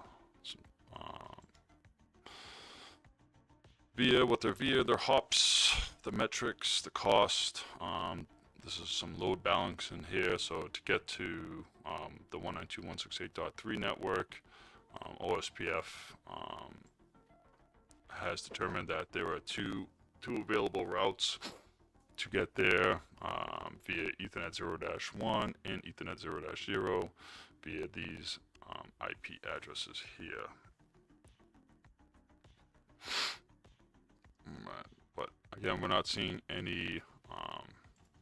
their hops, the metrics, the cost. This is some load balance in here. So to get to the 192.168.3 network, OSPF has determined that there are two available routes to get there via Ethernet 0-1 and Ethernet 0-0 via these IP addresses here. But again, we're not seeing any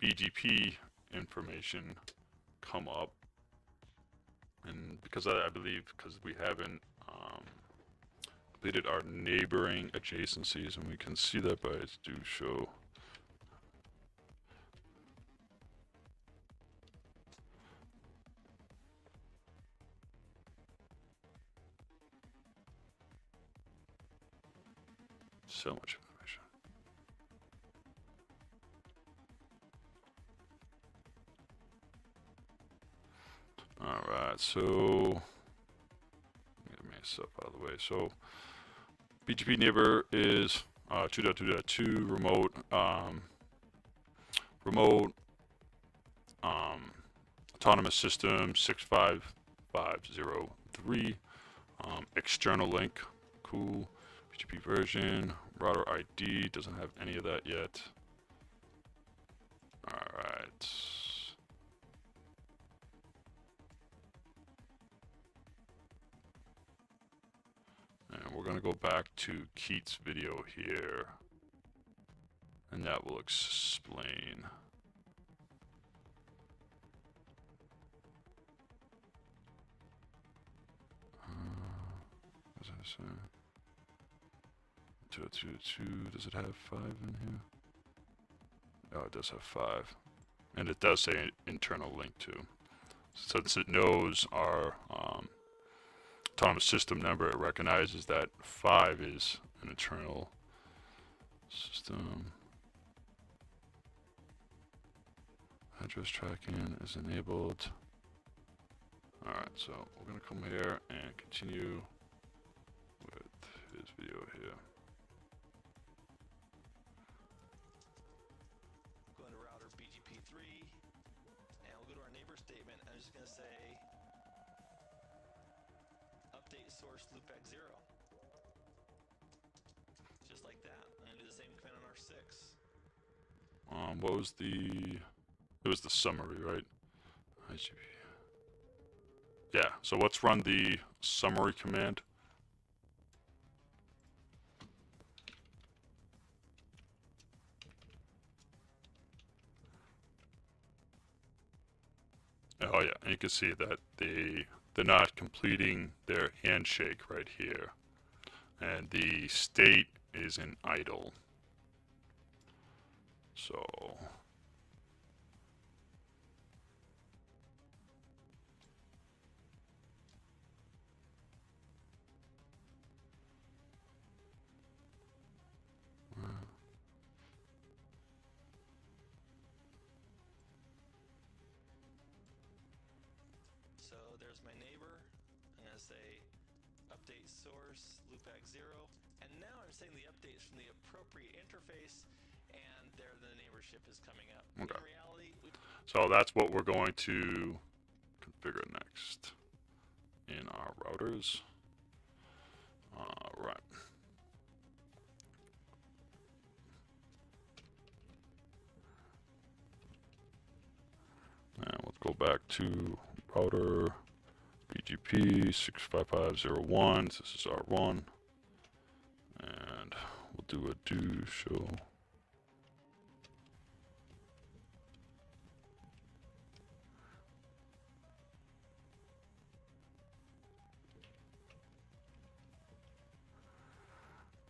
BGP information come up, and because I believe because we haven't completed our neighboring adjacencies, and we can see that by its do show. So much information. Alright, so get my stuff out of the way. So BGP neighbor is 2.2.2 remote autonomous system 65503 external link. Cool. BGP version, router ID doesn't have any of that yet. Alright. And we're going to go back to Keith's video here, and that will explain. What does that say? 2.2.2, does it have 5 in here? Oh, it does have 5. And it does say internal link too. Since it knows our autonomous system number, it recognizes that 5 is an internal system. Address tracking is enabled. Alright, so we're going to come here and continue with his video here. Go into router BGP3, and we'll go to our neighbor statement. I'm just going to say update source loopback 0. Just like that. I'm going to do the same command on R6. What was the... It was the summary, right? IGP. Yeah, so let's run the summary command. Oh yeah, and you can see that they're not completing their handshake right here. And the state is in idle. So So there's my neighbor. I'm going to say update source loopback 0. And now I'm saying the updates from the appropriate interface, and there the neighborship is coming up. Okay. In reality, So that's what we're going to configure next in our routers. Right. And let's go back to router BGP 65501. This is R1. And we'll do a do show.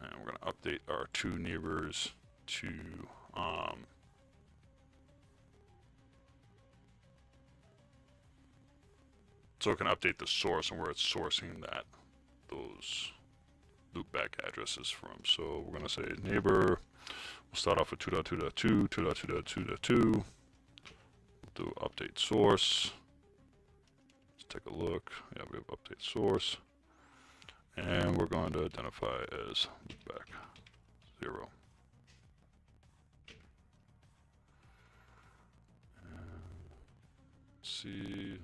And we're going to update our 2 neighbors to so it can update the source and where it's sourcing those loopback addresses from. So we're going to say neighbor. We'll start off with 2.2.2, 2.2.2.2. We'll do update source. Let's take a look. Yeah, we have update source. And we're going to identify as loopback 0. See,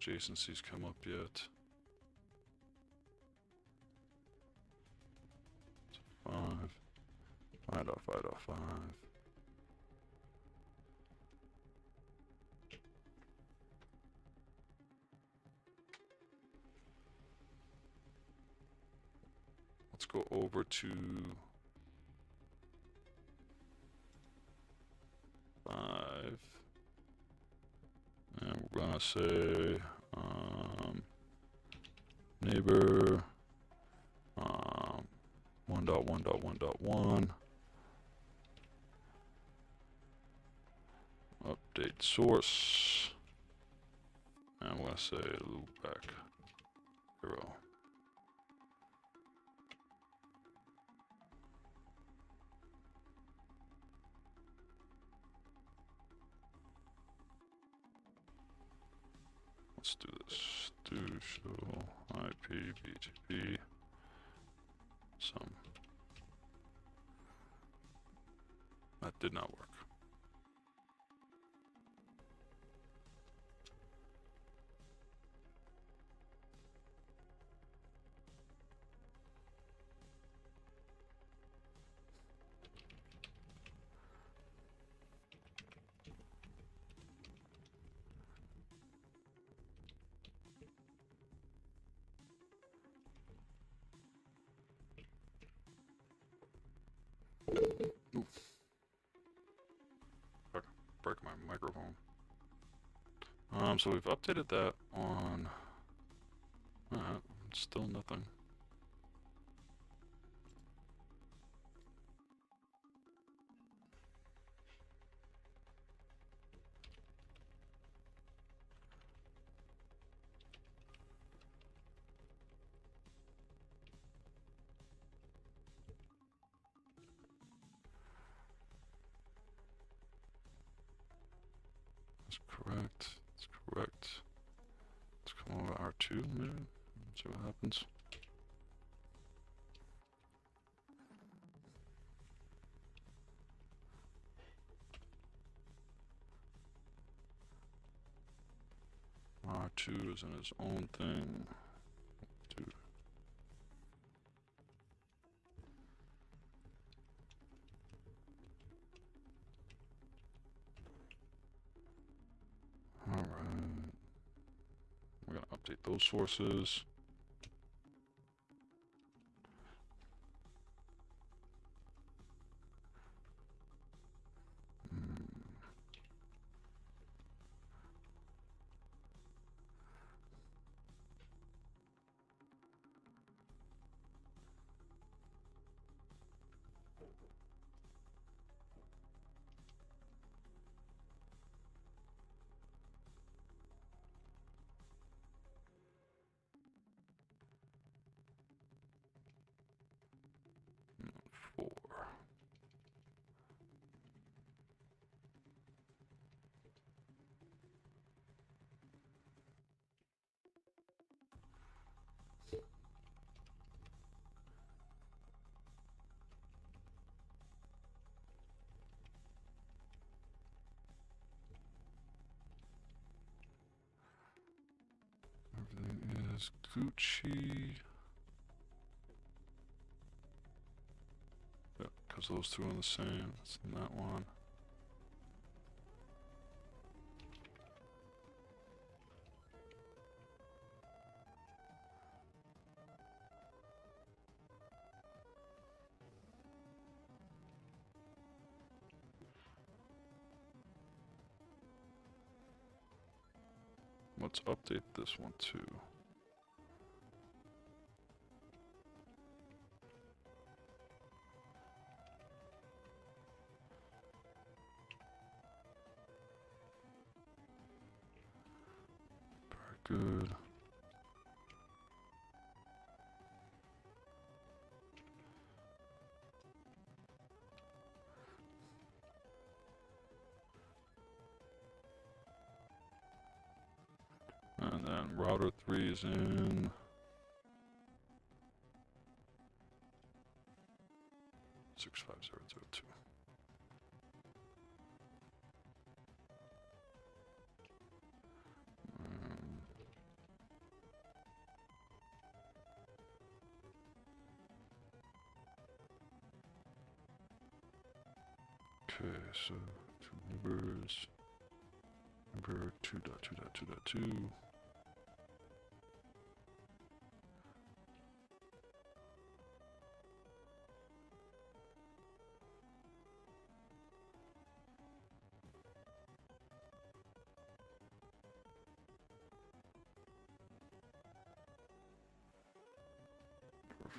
adjacencies come up yet. 5.5.5.5. Let's go over to 5. And we're gonna say neighbor 1.1.1.1 update source, and we're gonna say loopback 0. let's do this. Do show IP BGP some. That did not work. Break my microphone. So we've updated that on. Still nothing. That's correct. That's correct. Let's come over R2 maybe. See what happens. R2 is in its own thing. Dude. All right. We're gonna update those sources. Everything is Gucci. Yeah, because those two are the same. That's in that one. Let's update this one too. Very good. And then router 3 is in. Six 5002. Okay, so two neighbors. Neighbor 2.2.2.2.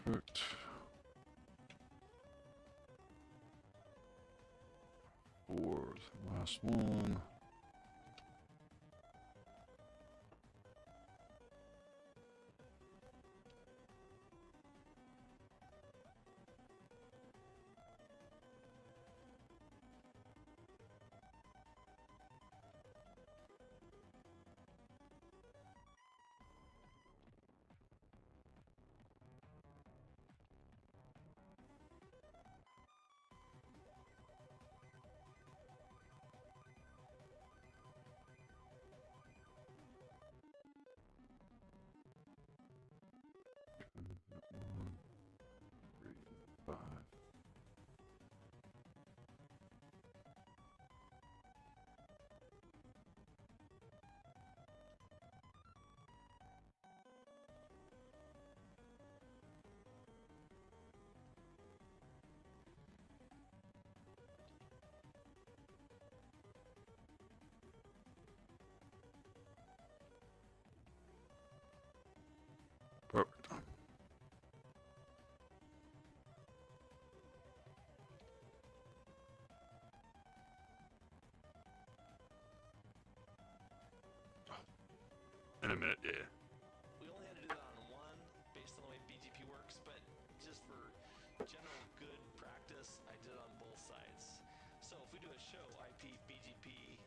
Perfect. Fourth, last one. In a minute, yeah. We only had to do that on one based on the way BGP works, but just for general good practice, I did it on both sides. So if we do a show IP BGP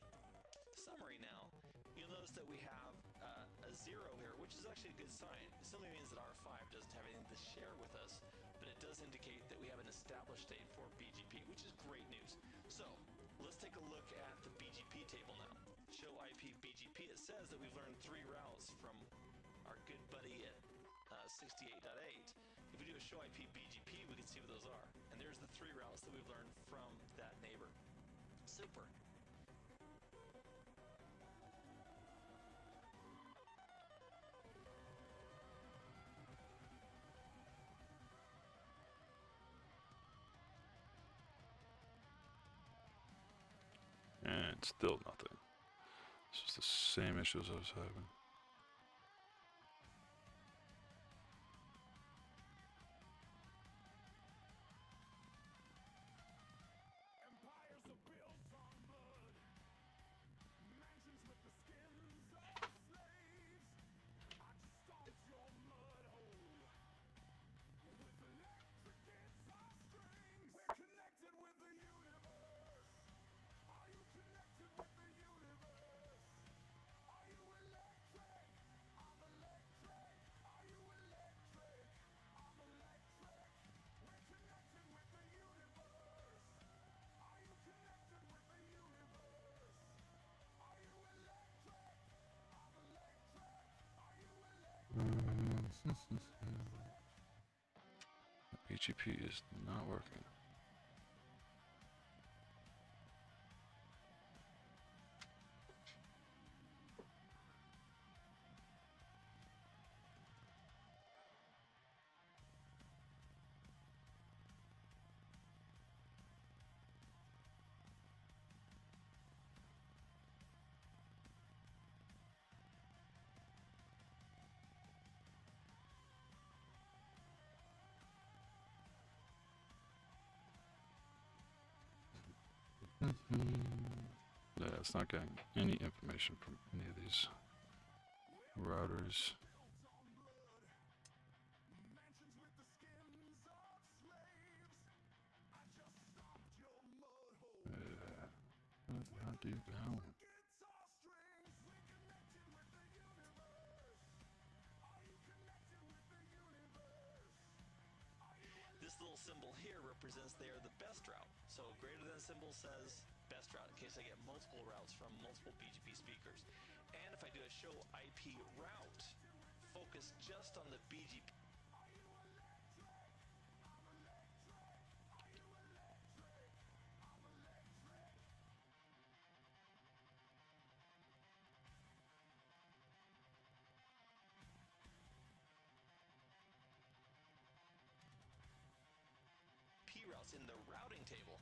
summary now, you'll notice that we have a 0 here, which is actually a good sign. It simply means that R5 doesn't have anything to share with us, but it does indicate that we have an established state for BGP, which is great news. So let's take a look at the BGP table now. Show IP BGP, it says that we've learned 3 routes from our good buddy at 68.8. If we do a show IP BGP, we can see what those are. And there's the 3 routes that we've learned from that neighbor. Super. And still nothing. It's just the same issues I was having. BGP is not working. Yeah, it's not getting any information from any of these routers. How do you go? This little symbol here represents they are the best route. So greater than symbol says best route in case I get multiple routes from multiple BGP speakers. And if I do a show IP route, focus just on the BGP. Routes in the routing table,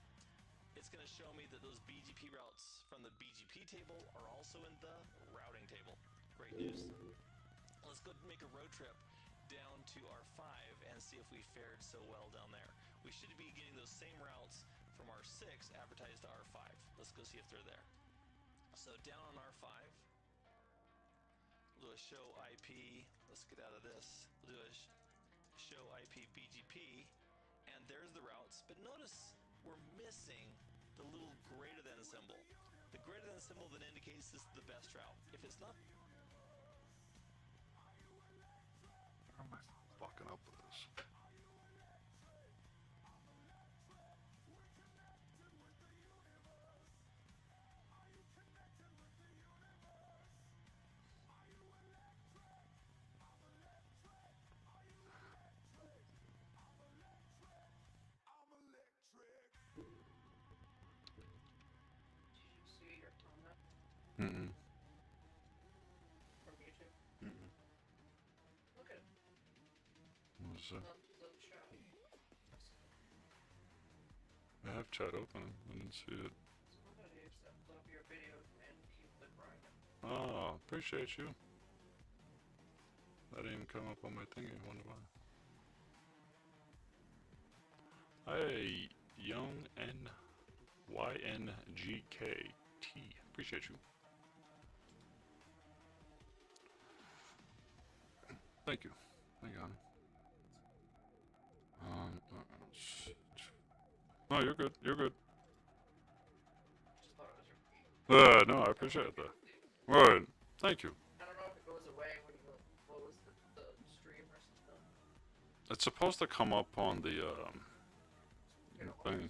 it's going to show me that those BGP routes from the BGP table are also in the routing table. Great news. Let's go make a road trip down to R5 and see if we fared so well down there. We should be getting those same routes from R6 advertised to R5. Let's go see if they're there. So down on R5, we'll do a show IP. Let's get out of this. We'll do a show IP BGP. And there's the routes, but notice we're missing the little greater than symbol. The greater than symbol that indicates this is the best route. If it's not... How am I fucking up with this? Mm-mm. From YouTube. Mm-mm. Look at it. What's that? The chat. I have chat open. I didn't see it. Somebody set up your video and keep the private. Oh, appreciate you. That didn't even come up on my thingy. Wonder why. Hey, Young NYNGKT. Appreciate you. Thank you. Hang on. No, you're good. You're good. Just thought it was repeat. No, I appreciate that. Right. Thank you. I don't know if it goes away when you close the stream or something. It's supposed to come up on the thing.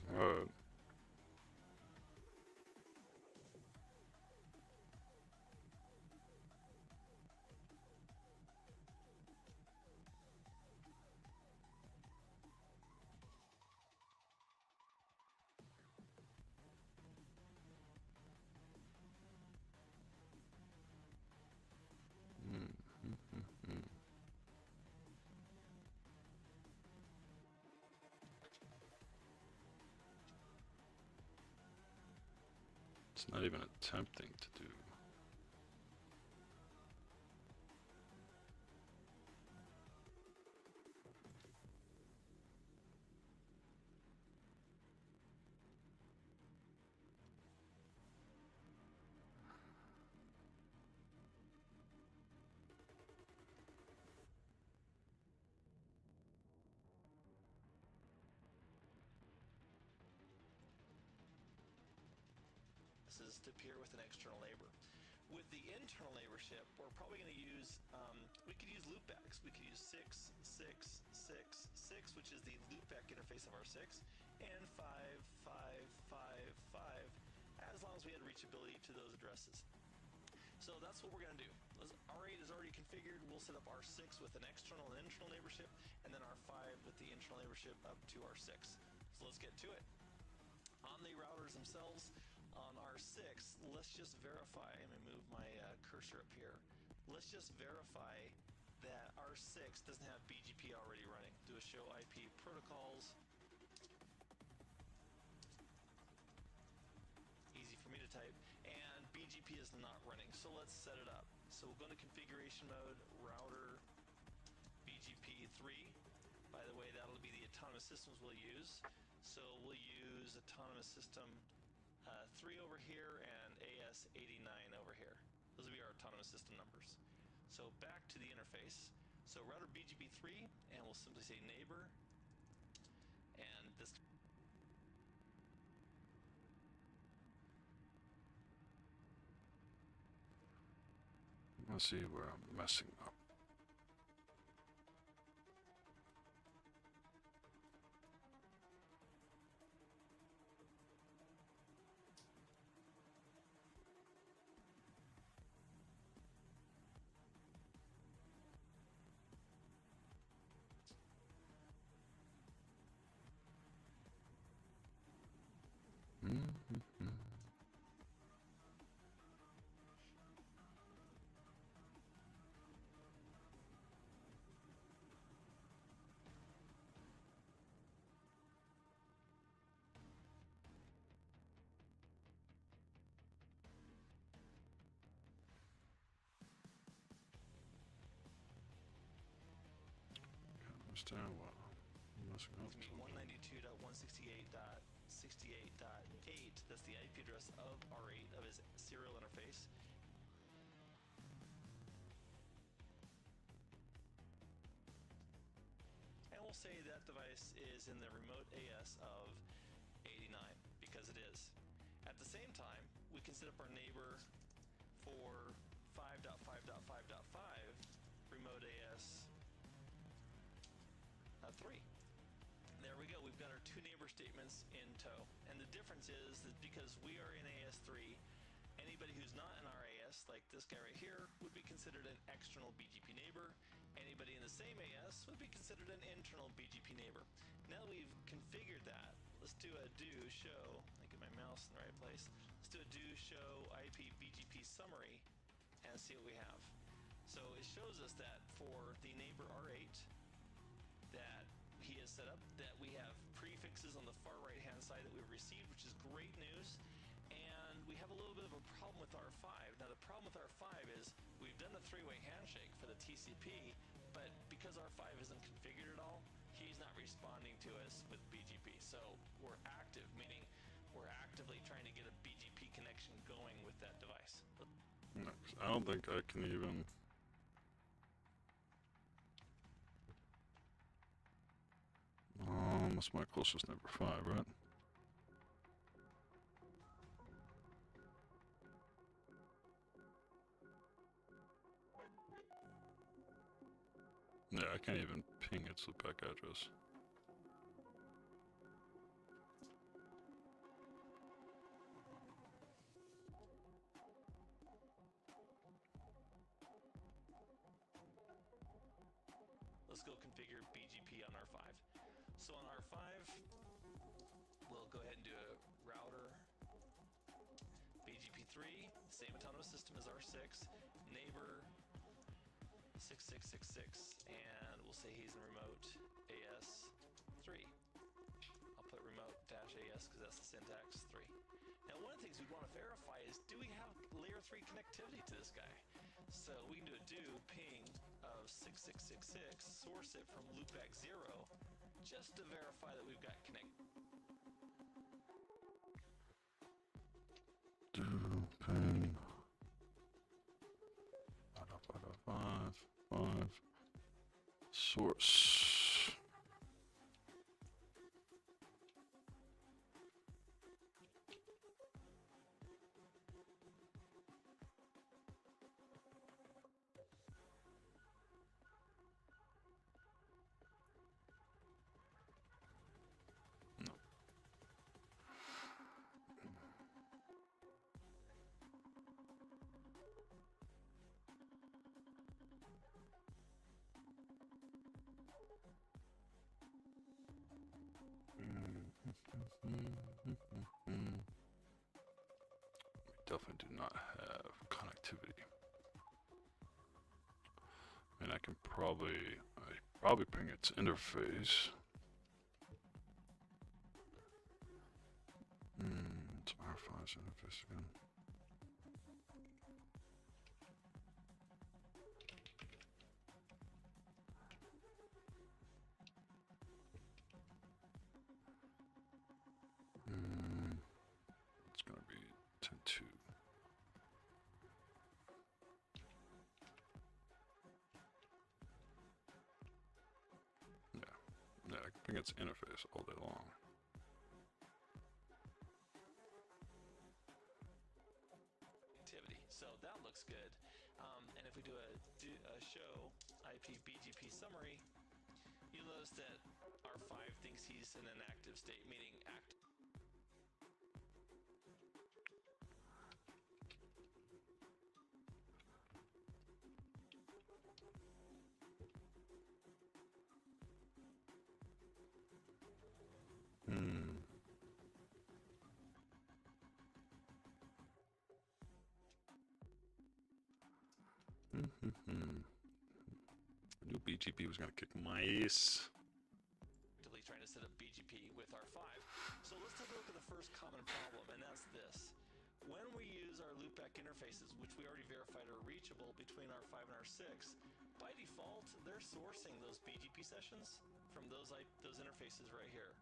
It's not even attempting to do. Is to peer with an external neighbor. With the internal neighborship, we're probably going to use, we could use loopbacks. We could use 6, 6, 6, 6, which is the loopback interface of our 6, and 5, 5, 5, 5, as long as we had reachability to those addresses. So that's what we're going to do. R8 is already configured. We'll set up R6 with an external and internal neighborship, and then R5 with the internal neighborship up to R6. So let's get to it. On the routers themselves, on R6, let's just verify. Let me move my cursor up here. Let's just verify that R6 doesn't have BGP already running. Do a show IP protocols. Easy for me to type. And BGP is not running, so let's set it up. So we'll go to configuration mode, router, BGP 3. By the way, that'll be the autonomous systems we'll use. So we'll use autonomous system 3 over here and AS89 over here. Those will be our autonomous system numbers. So back to the interface. So router BGP 3, and we'll simply say neighbor, and this. Let's see where I'm messing up. Understand what I'm messing up. 192.168.68.8. That's the IP address of R8 of his serial interface. And we'll say that device is in the remote AS of 89 because it is. At the same time, we can set up our neighbor for 5.5.5.5 remote AS 3. There we go. We've got our two neighbor statements in tow. And the difference is that because we are in AS3, anybody who's not in our AS, like this guy right here, would be considered an external BGP neighbor. Anybody in the same AS would be considered an internal BGP neighbor. Now that we've configured that, let's do a do show. I get my mouse in the right place. Let's do a do show IP BGP summary and see what we have. So it shows us that for the neighbor R8 that he has set up, that we have prefixes on the far right hand side that we've received, which is great news. And we have a little bit of a problem with R5. Now the problem with R5 is we've done the three-way handshake for the TCP, but because R5 isn't configured at all, he's not responding to us with BGP. So we're active, meaning we're actively trying to get a BGP connection going with that device. I don't think I can even. That's my closest neighbor 5, right? Yeah, I can't even ping its loopback address. Let's go configure BGP on R5. So on R5, we'll go ahead and do a router BGP3, same autonomous system as R6, neighbor 6666, and we'll say he's in remote AS3. I'll put remote -AS because that's the syntax 3. Now one of the things we want to verify is, do we have layer 3 connectivity to this guy? So we can do a ping of 6666, source it from loopback 0, just to verify that we've got connect. Do ping 5 source. Definitely do not have connectivity. And I can probably ping its interface. It's R5's interface again. It's gonna be 10.2. Yeah, I can ping its interface all day long. Activity. So that looks good. And if we do a show IP BGP summary, you'll notice that R5 thinks he's in an active state, meaning active. I knew BGP was gonna kick my ass. Trying to set up BGP with R5. So let's take a look at the first common problem, and that's this. When we use our loopback interfaces, which we already verified are reachable between R5 and R6, by default, they're sourcing those BGP sessions from those interfaces right here,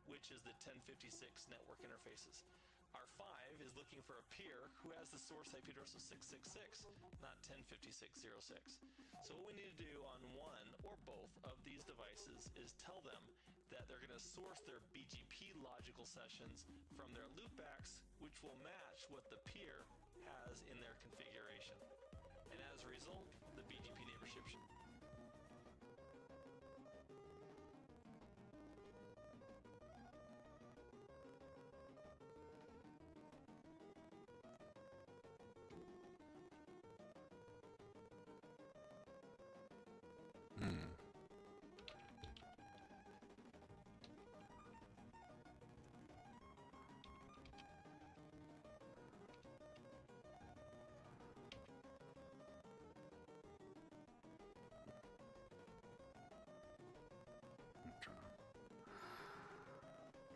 which is the 1056 network interfaces. R5 is looking for a peer who has the source IP address of 666, not 1056.06. So what we need to do on one or both of these devices is tell them that they're going to source their BGP logical sessions from their loopbacks, which will match what the peer has in their configuration. And as a result, the BGP neighborship should...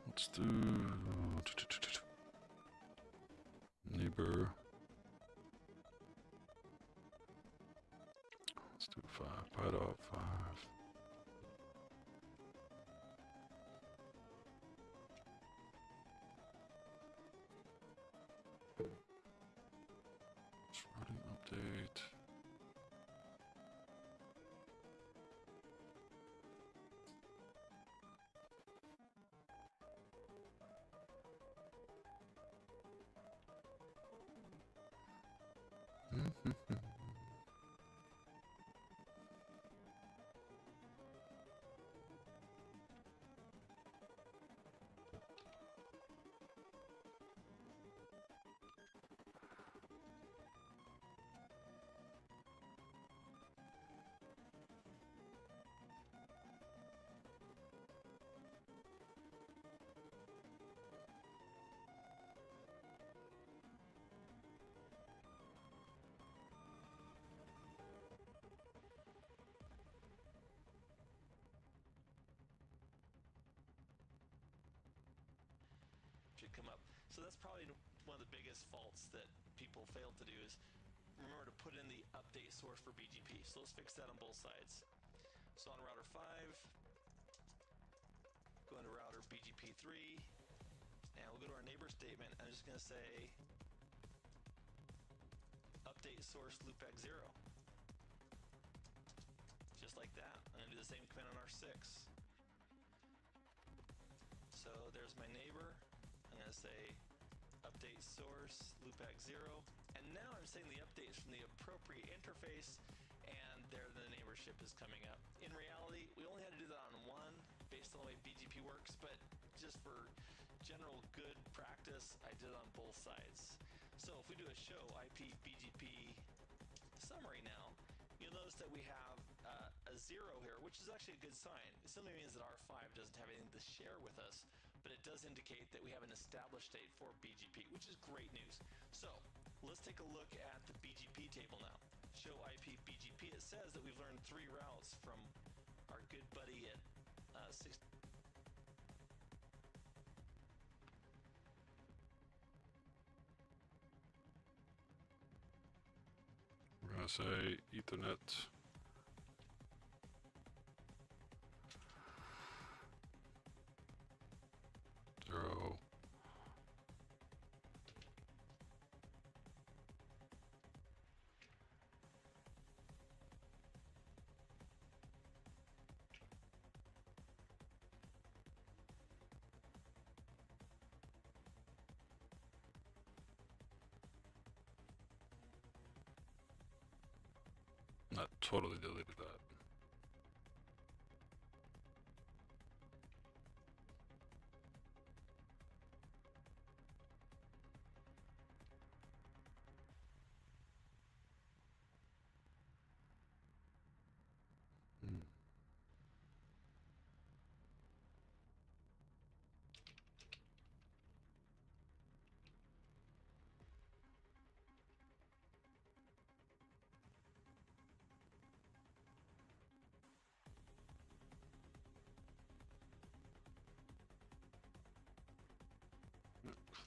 Let's do neighbor. Let's do 5, pi dot 5. Routing update. should come up. So that's probably one of the biggest faults that people fail to do is remember to put in the update source for BGP. So let's fix that on both sides. So on router 5, go into router BGP3, and we'll go to our neighbor statement. I'm just going to say update source loopback 0. Just like that. I'm going to do the same command on R6. So there's my neighbor. I'm going to say update source loopback 0. And now I'm saying the updates from the appropriate interface, and there the neighborship is coming up. In reality, we only had to do that on one based on the way BGP works, but just for general good practice, I did it on both sides. So if we do a show IP BGP summary now, you'll notice that we have a 0 here, which is actually a good sign. It simply means that R5 doesn't have anything to share with us, but it does indicate that we have an established state for BGP, which is great news. So let's take a look at the BGP table now. Show IP BGP. It says that we've learned 3 routes from our good buddy at 6. We're gonna say Ethernet. Zero. Not totally deleted that.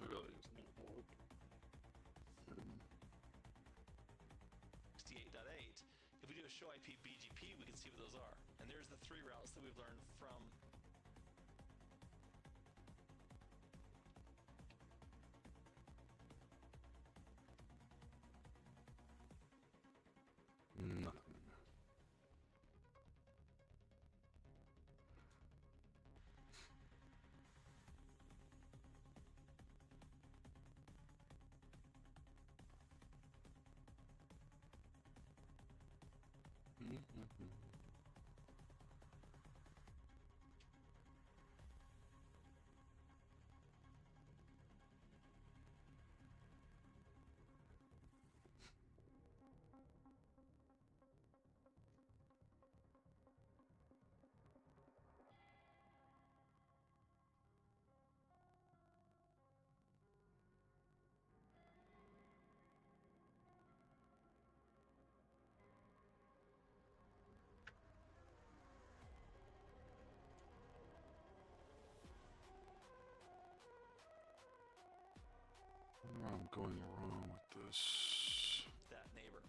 Clearly it's not working. 68.8. If we do a show IP BGP, we can see what those are. And there's the 3 routes that we've learned from Nothing. Where I'm going wrong with this. that neighbor.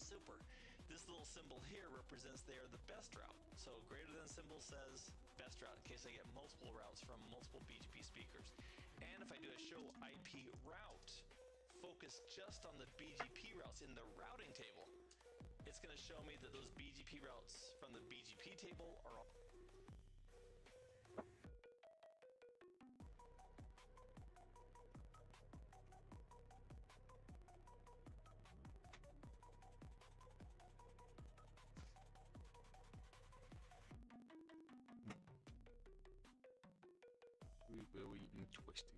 Super. This little symbol here represents they are the best route. So greater than symbol says best route in case I get multiple routes from multiple BGP speakers. And if I do a show IP route, focus just on the BGP routes in the routing table, it's going to show me that those BGP routes from the BGP table are all very interesting.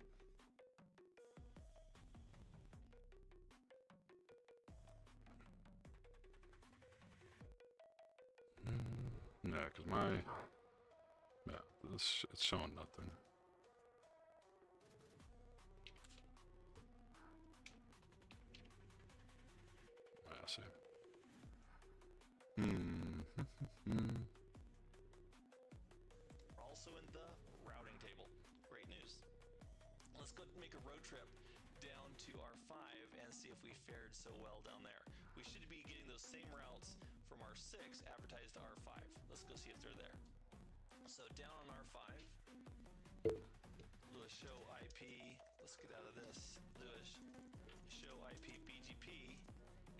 Yeah, cause it's showing nothing. I see. Also in the routing table. Great news. Let's go make a road trip down to R5 and see if we fared so well down there. We should be getting those same routes from R6 advertised to R5. Let's go see if they're there. So down on R5, do a show IP. Let's get out of this. Do a show IP BGP,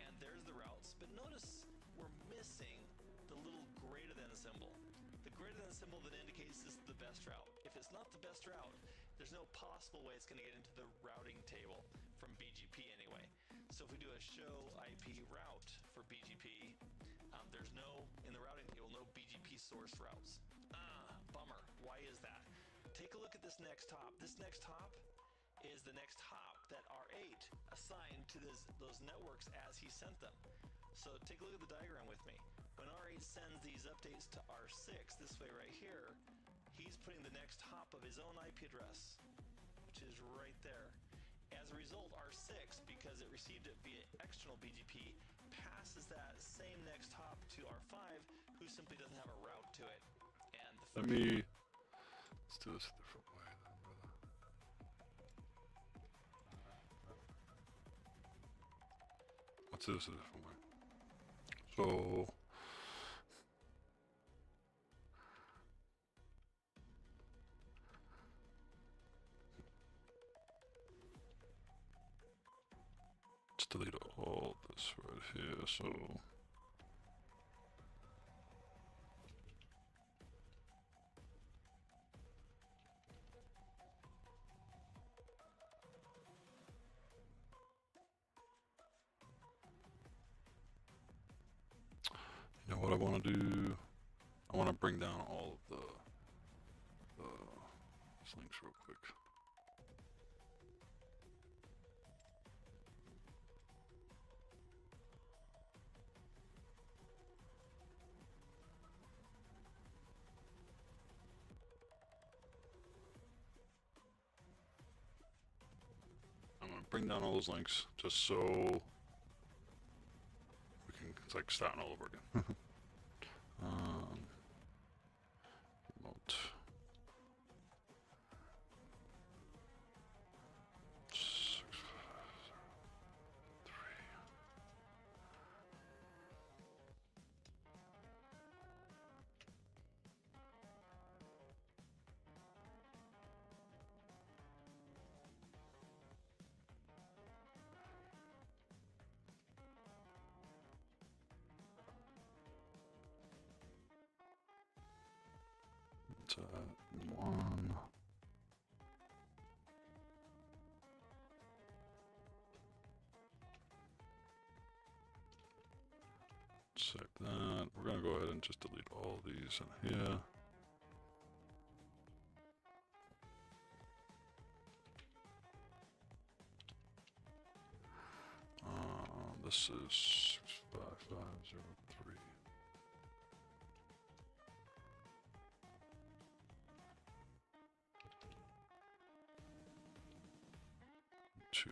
and there's the routes. But notice we're missing the little greater than symbol. The greater than symbol that indicates this is the best route. If it's not the best route, there's no possible way it's going to get into the routing table from BGP anyway. So if we do a show IP route for BGP, there's no, in the routing table, no BGP source routes. Bummer. Why is that? Take a look at this next hop. This next hop is the next hop that R8 assigned to those networks as he sent them. So take a look at the diagram with me. When R8 sends these updates to R6, this way right here, he's putting the next hop of his own IP address, which is right there. As a result, R6, because it received it via external BGP, passes that same next hop to R5, who simply doesn't have a route to it. And Let's do this a different way then, brother. Let's do this a different way. So let's delete all this right here. So you know what I want to do? I want to bring down all of these links real quick. I'm going to bring down all those links just so we can, it's like starting all over again. Remote. One. Save that. We're going to go ahead and just delete all these in here. This is 65503. Two.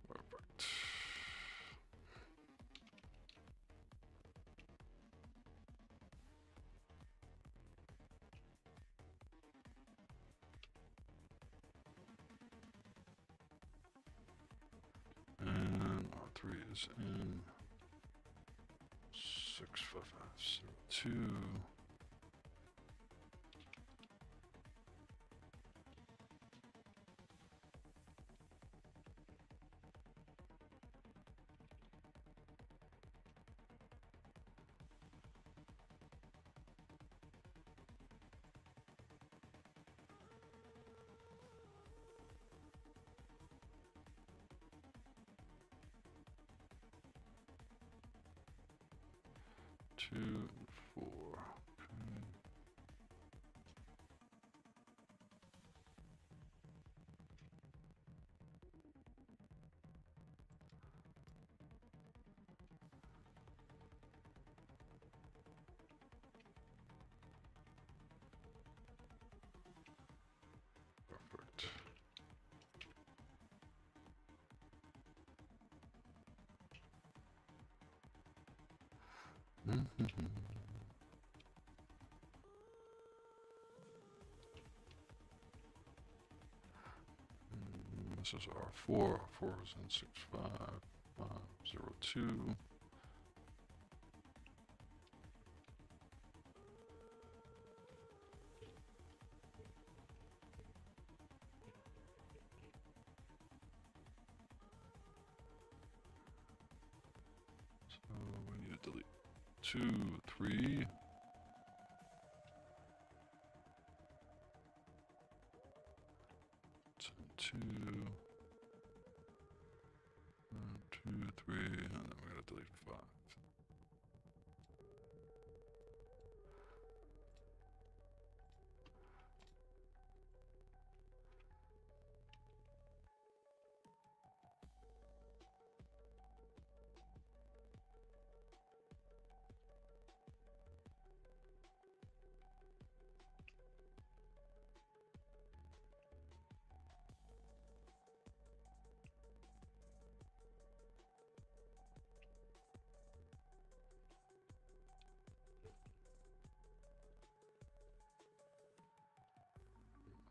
Perfect. And R3 is in 65502. Two and 4. Okay. Perfect. This is R4. R4 is in 65502. So we need to delete 2, 3. Two, 2, 3, and then we're gonna delete 5.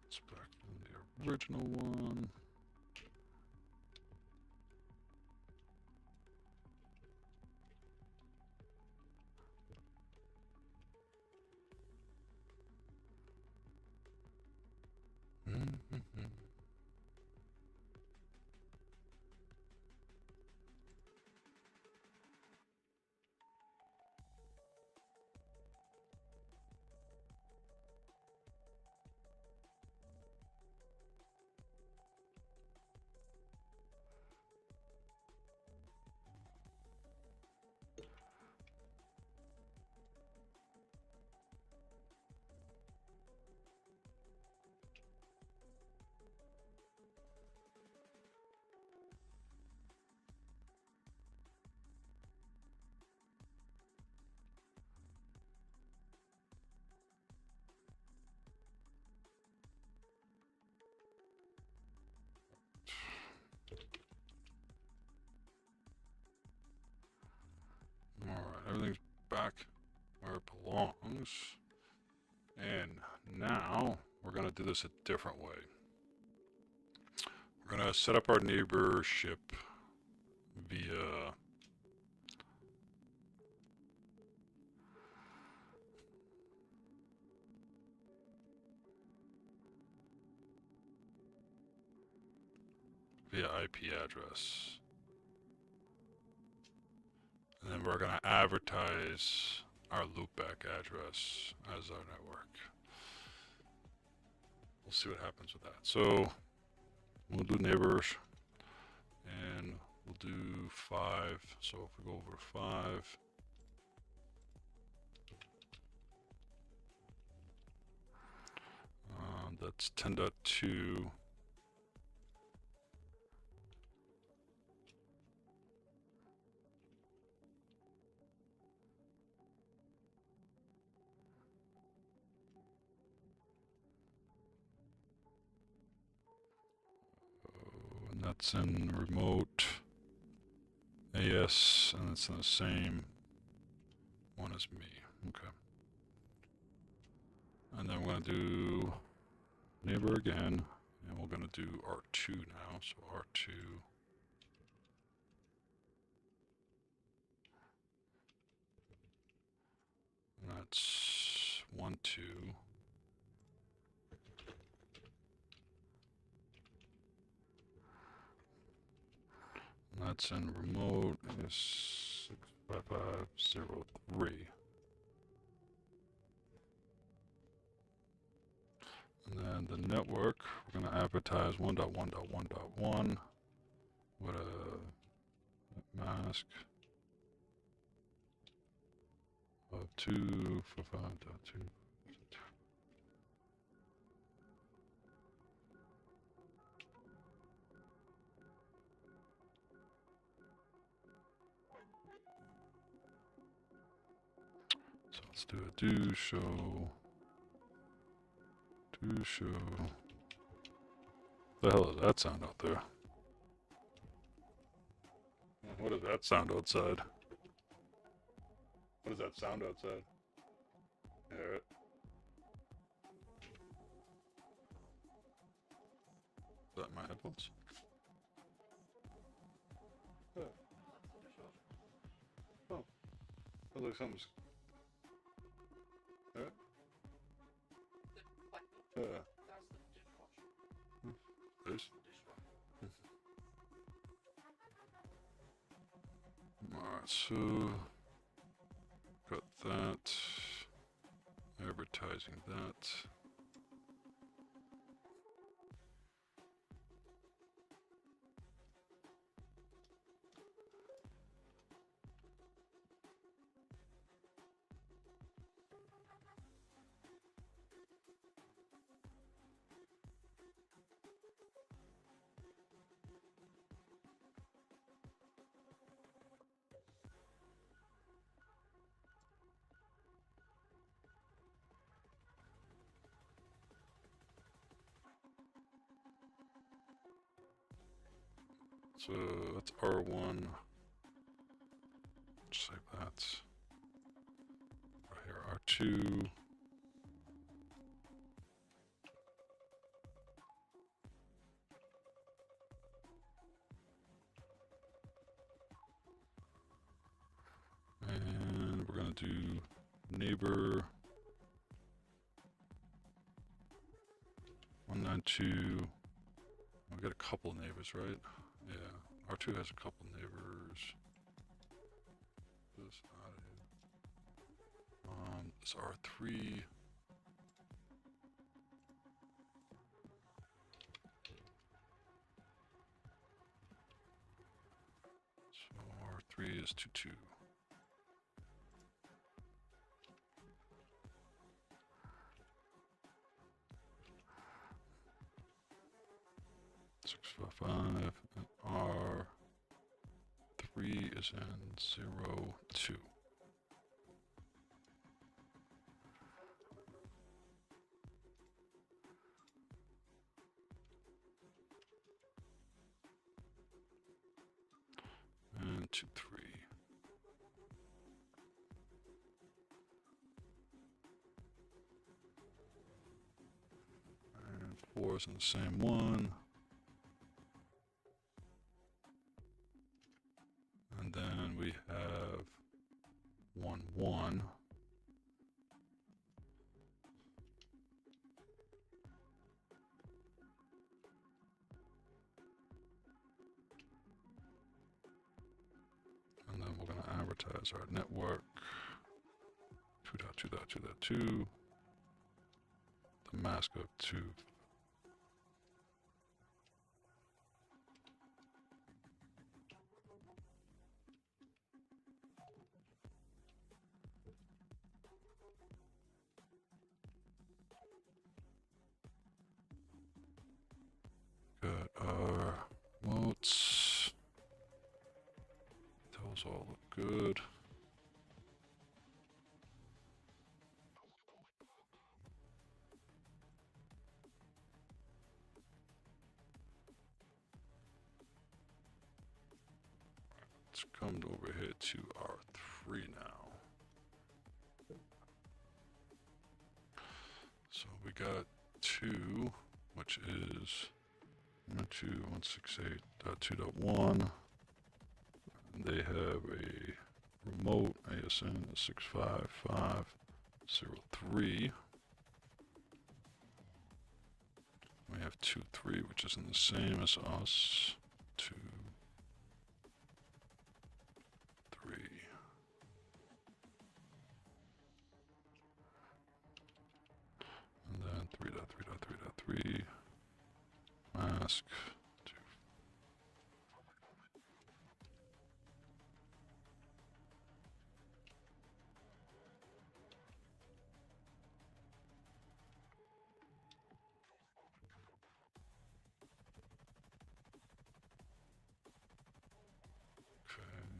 It's back in the original one. Alright, everything's back where it belongs. And now we're going to do this a different way. We're going to set up our neighborship via IP address. And then we're going to advertise our loopback address as our network. We'll see what happens with that. So we'll do neighbors, and we'll do 5. So if we go over 5, that's 10.2. And that's in remote AS, and it's in the same one as me. Okay. And then we're going to do neighbor again, and we're going to do R2 now. So R2. And that's 1, 2. And that's in remote is 65503. And then the network, we're going to advertise 1.1.1.1 with a mask of 245.2. So let's do a do show. Do show. The hell does that sound out there? What does that sound outside? What does that sound outside? You hear it? Is that my headphones? Oh, looks like something's. Yeah. Yeah. This. Alright, so got that. Advertising that. So that's R1. Just like that. Right here, R2. And we're going to do neighbor 192. We got a couple neighbors, right? Yeah, R2 has a couple neighbors. This This R3. So R3 is 2.2. Five, and R3 is in 0, 2. And 2, 3. And 4 is in the same one. And then we have 1, 1. And then we're going to advertise our network 2.2.2.2. The mask of 2 layouts. Those all look good. Let's come over here to R3 now. So we got 2, which is 192.168.2.1. They have a remote ASN of 65503. We have 2.3, which isn't the same as us. 2, 3. And then 3.3.3.3. Mask. 2.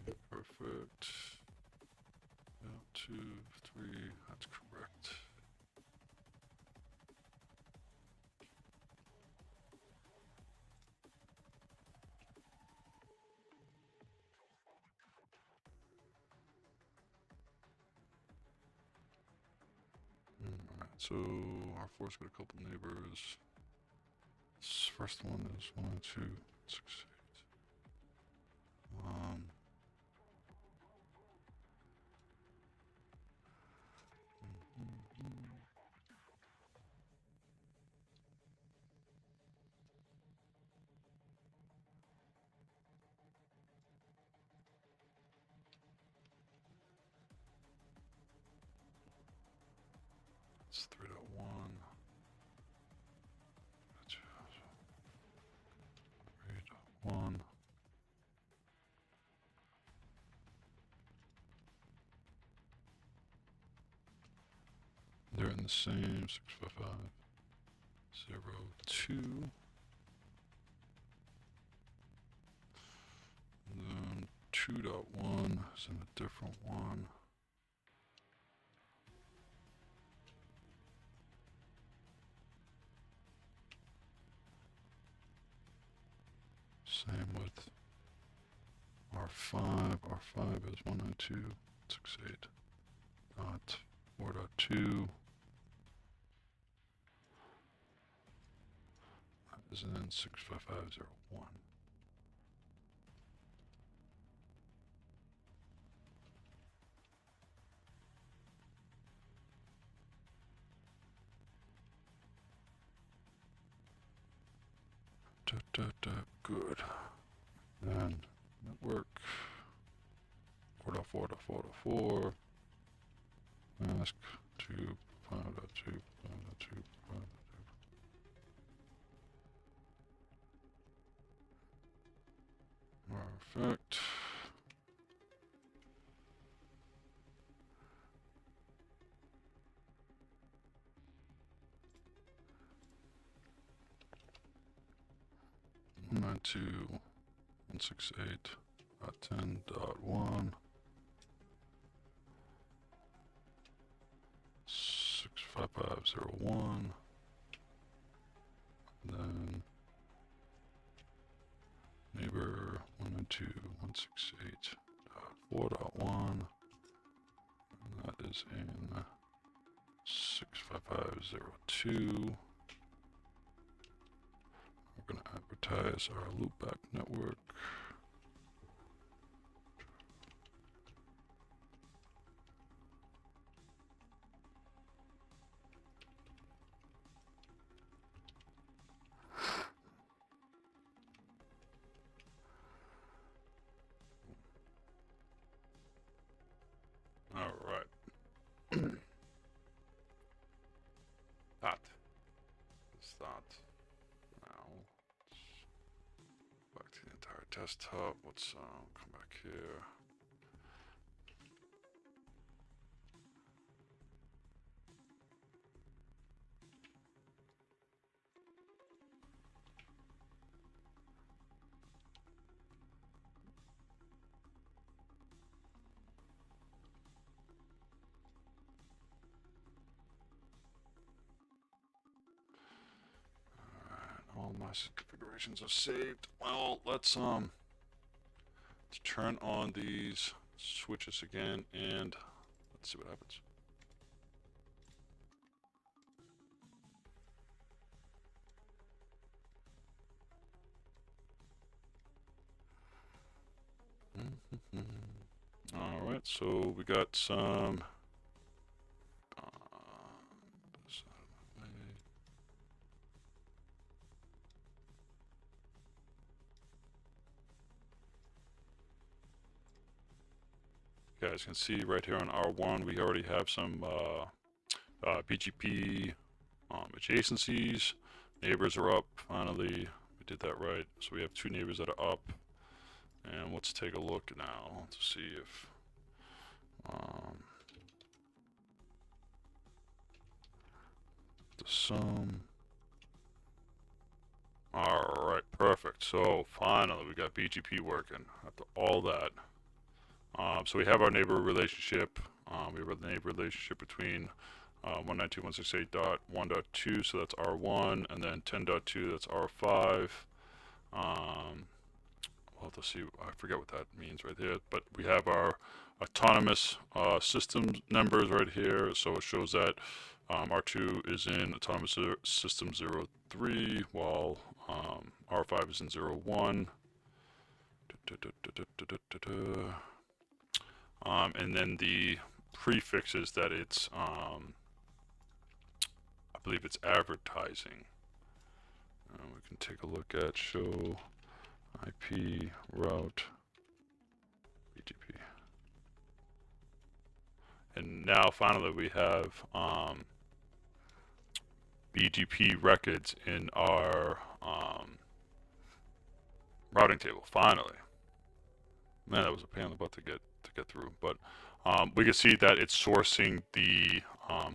Okay, perfect. Yeah, 2, 3, that's correct. Alright, so R4's got a couple neighbors. This first one is 192.168. It's 3.1. 3.1. They're in the same 655.02. And then 2.1 is in a different one. Same with R5. R5 is 192.168.4.2. That is in 65501. Good. Then network 4.4.4.4. Mask 2, 5.2, 5.2, 5.2. Perfect. Nine two 168.10.1 65501. Then neighbor 192.168.4.1, and that is in 65502. We're going to advertise our loopback network. All right. That is that. Now, back to the entire desktop. Let's come back here. configurations are saved. Well, let's turn on these switches again and let's see what happens. All right, so we got some. You guys can see right here on R1, we already have some BGP adjacencies. Neighbors are up. Finally, we did that right. So we have 2 neighbors that are up. And let's take a look now to see if the sum. All right, perfect. So finally, we got BGP working after all that. So we have our neighbor relationship. We have a neighbor relationship between 192.168.1.2, so that's R1, and then 10.2, that's R5. We'll have to see, I forget what that means right there, but we have our autonomous systems numbers right here, so it shows that R2 is in autonomous system 03, while R5 is in 01. And then the prefixes that it's, I believe it's advertising. We can take a look at show IP route BGP. And now finally we have BGP records in our routing table. Finally, man, that was a pain in the butt to get through, but we can see that it's sourcing the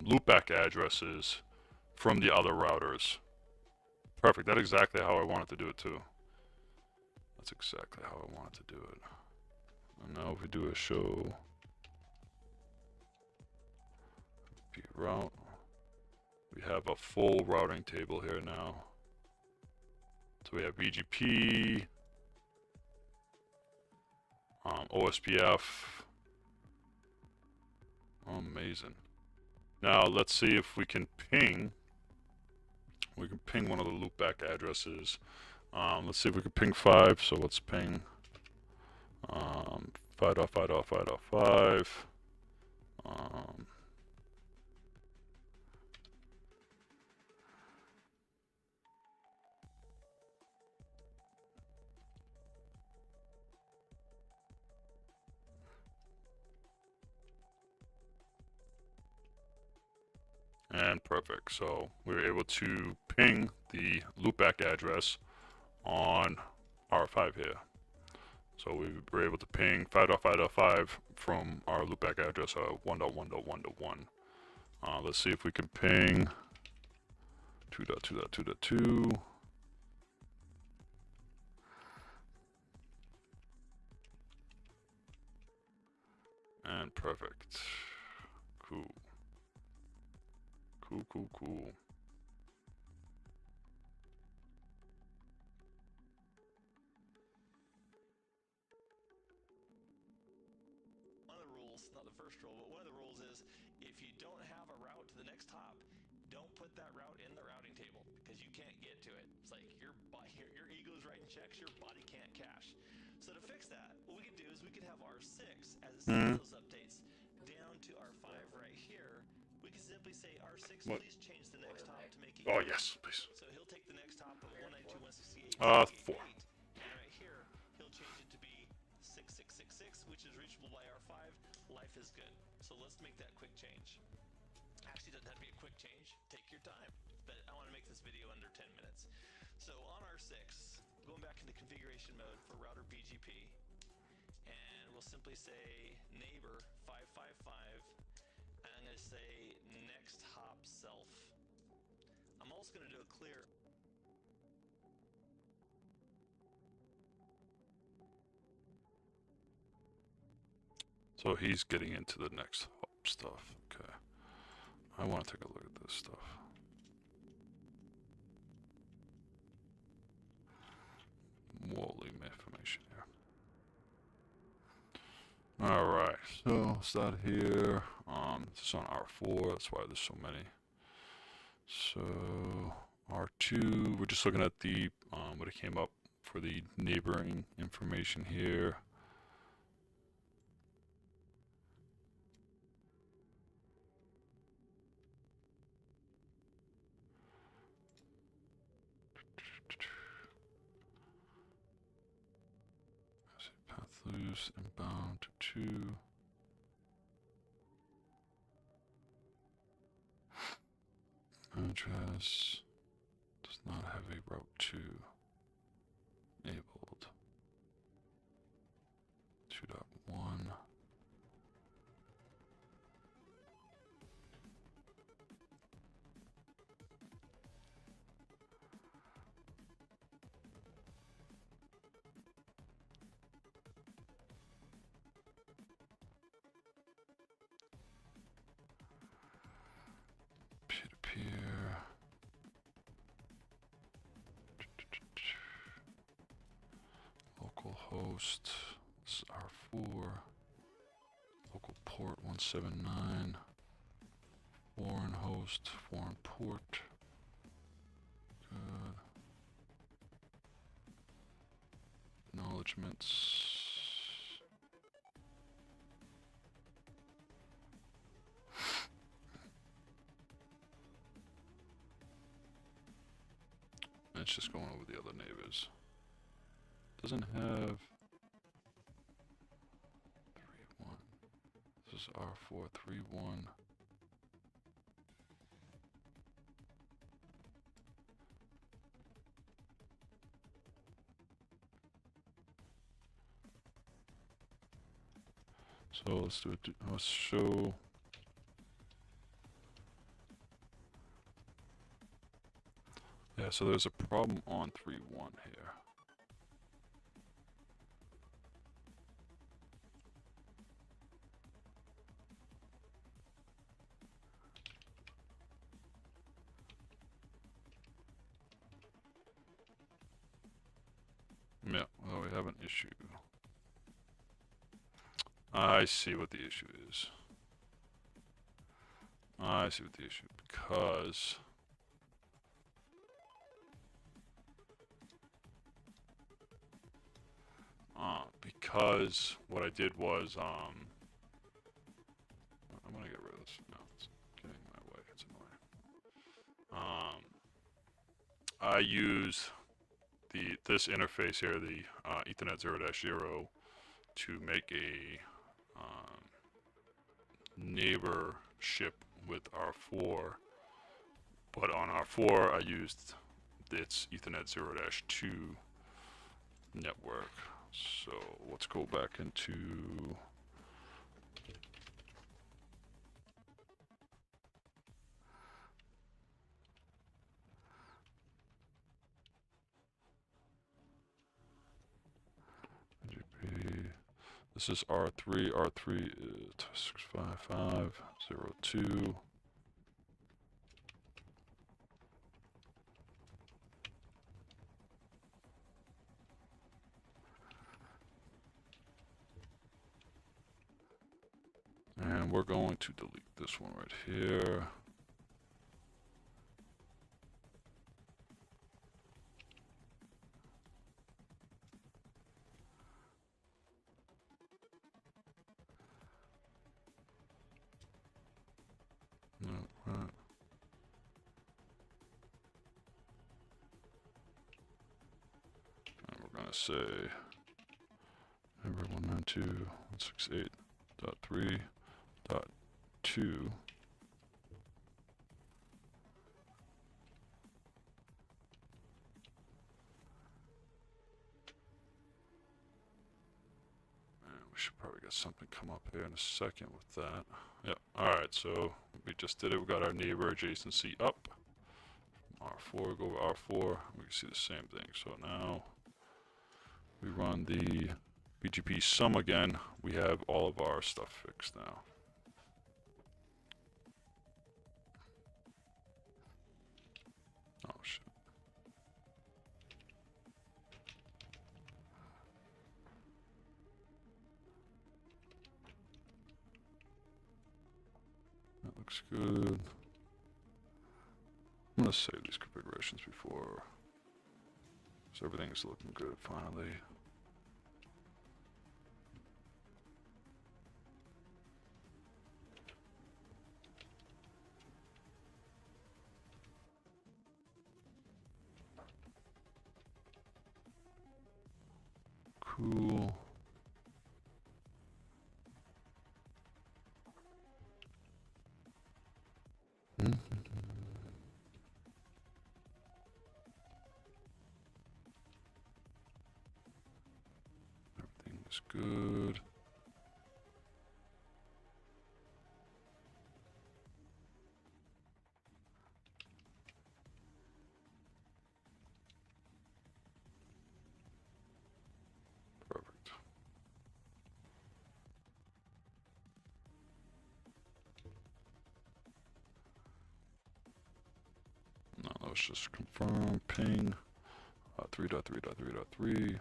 loopback addresses from the other routers. Perfect. That's exactly how I wanted to do it too. That's exactly how I wanted to do it. And now if we do a show route, we have a full routing table here now. So we have BGP, OSPF. Amazing. Now let's see if we can ping. We can ping one of the loopback addresses. Let's see if we can ping 5. So let's ping 5.5.5.5. And perfect. So we were able to ping the loopback address on R5 here. So we were able to ping 5.5.5 from our loopback address 1.1.1.1. Let's see if we can ping 2.2.2.2. And perfect. Cool. Cool. One of the rules, not the first rule, but one of the rules is if you don't have a route to the next hop, don't put that route in the routing table because you can't get to it. It's like your ego's writing checks, your body can't cache. So to fix that, what we could do is we could have R6 as it sends those updates down to R5 right here. We could simply say R6, please change the next hop to make it. Oh yes, please. So he'll take the next hop of 192.168. 4. And right here, he'll change it to be 6666, which is reachable by R5. Life is good. So let's make that quick change. Actually, it doesn't have to be a quick change. Take your time. But I want to make this video under 10 minutes. So on R6, going back into configuration mode for router BGP, and we'll simply say neighbor 555, and I'm going to say next hop self. I'm also going to do a clear. So he's getting into the next hop stuff. Okay. I want to take a look at this stuff. information here. Alright, so start here. This is on R4, that's why there's so many. So R2, we're just looking at the what it came up for the neighboring information here. Path loose and bound to 2. Address does not have a route to enabled. 2.1. Peer-to-peer. Local host, this is R4. Local port 179. Foreign host, foreign port. Good. Acknowledgements. It's just going over the other neighbors. Doesn't have 3.1. This is R4 3.1. So let's do it. Let's show. Yeah, so there's a problem on 3.1 here. Yeah, well, we have an issue. I see what the issue is. I see what the issue is because what I did was I'm gonna get rid of this. No, it's getting in my way. It's annoying. I use this interface here, the Ethernet 0-0, to make a neighbor ship with R4, but on R4 I used its Ethernet 0-2 network. So let's go back into NGP. This is R3. R3 is 655.02. And we're going to delete this one right here. No, right. And we're gonna say number 192.168.3.2. We should probably get something come up here in a second with that. Yep. Alright, so we just did it. We got our neighbor adjacency up. R4, go over R4. We can see the same thing. So now we run the BGP sum again. We have all of our stuff fixed now. Oh shit. looks good. I'm gonna save these configurations before, so everything's looking good finally. Cool. Everything's good. Perfect. Now let's just confirm ping 3.3.3.3.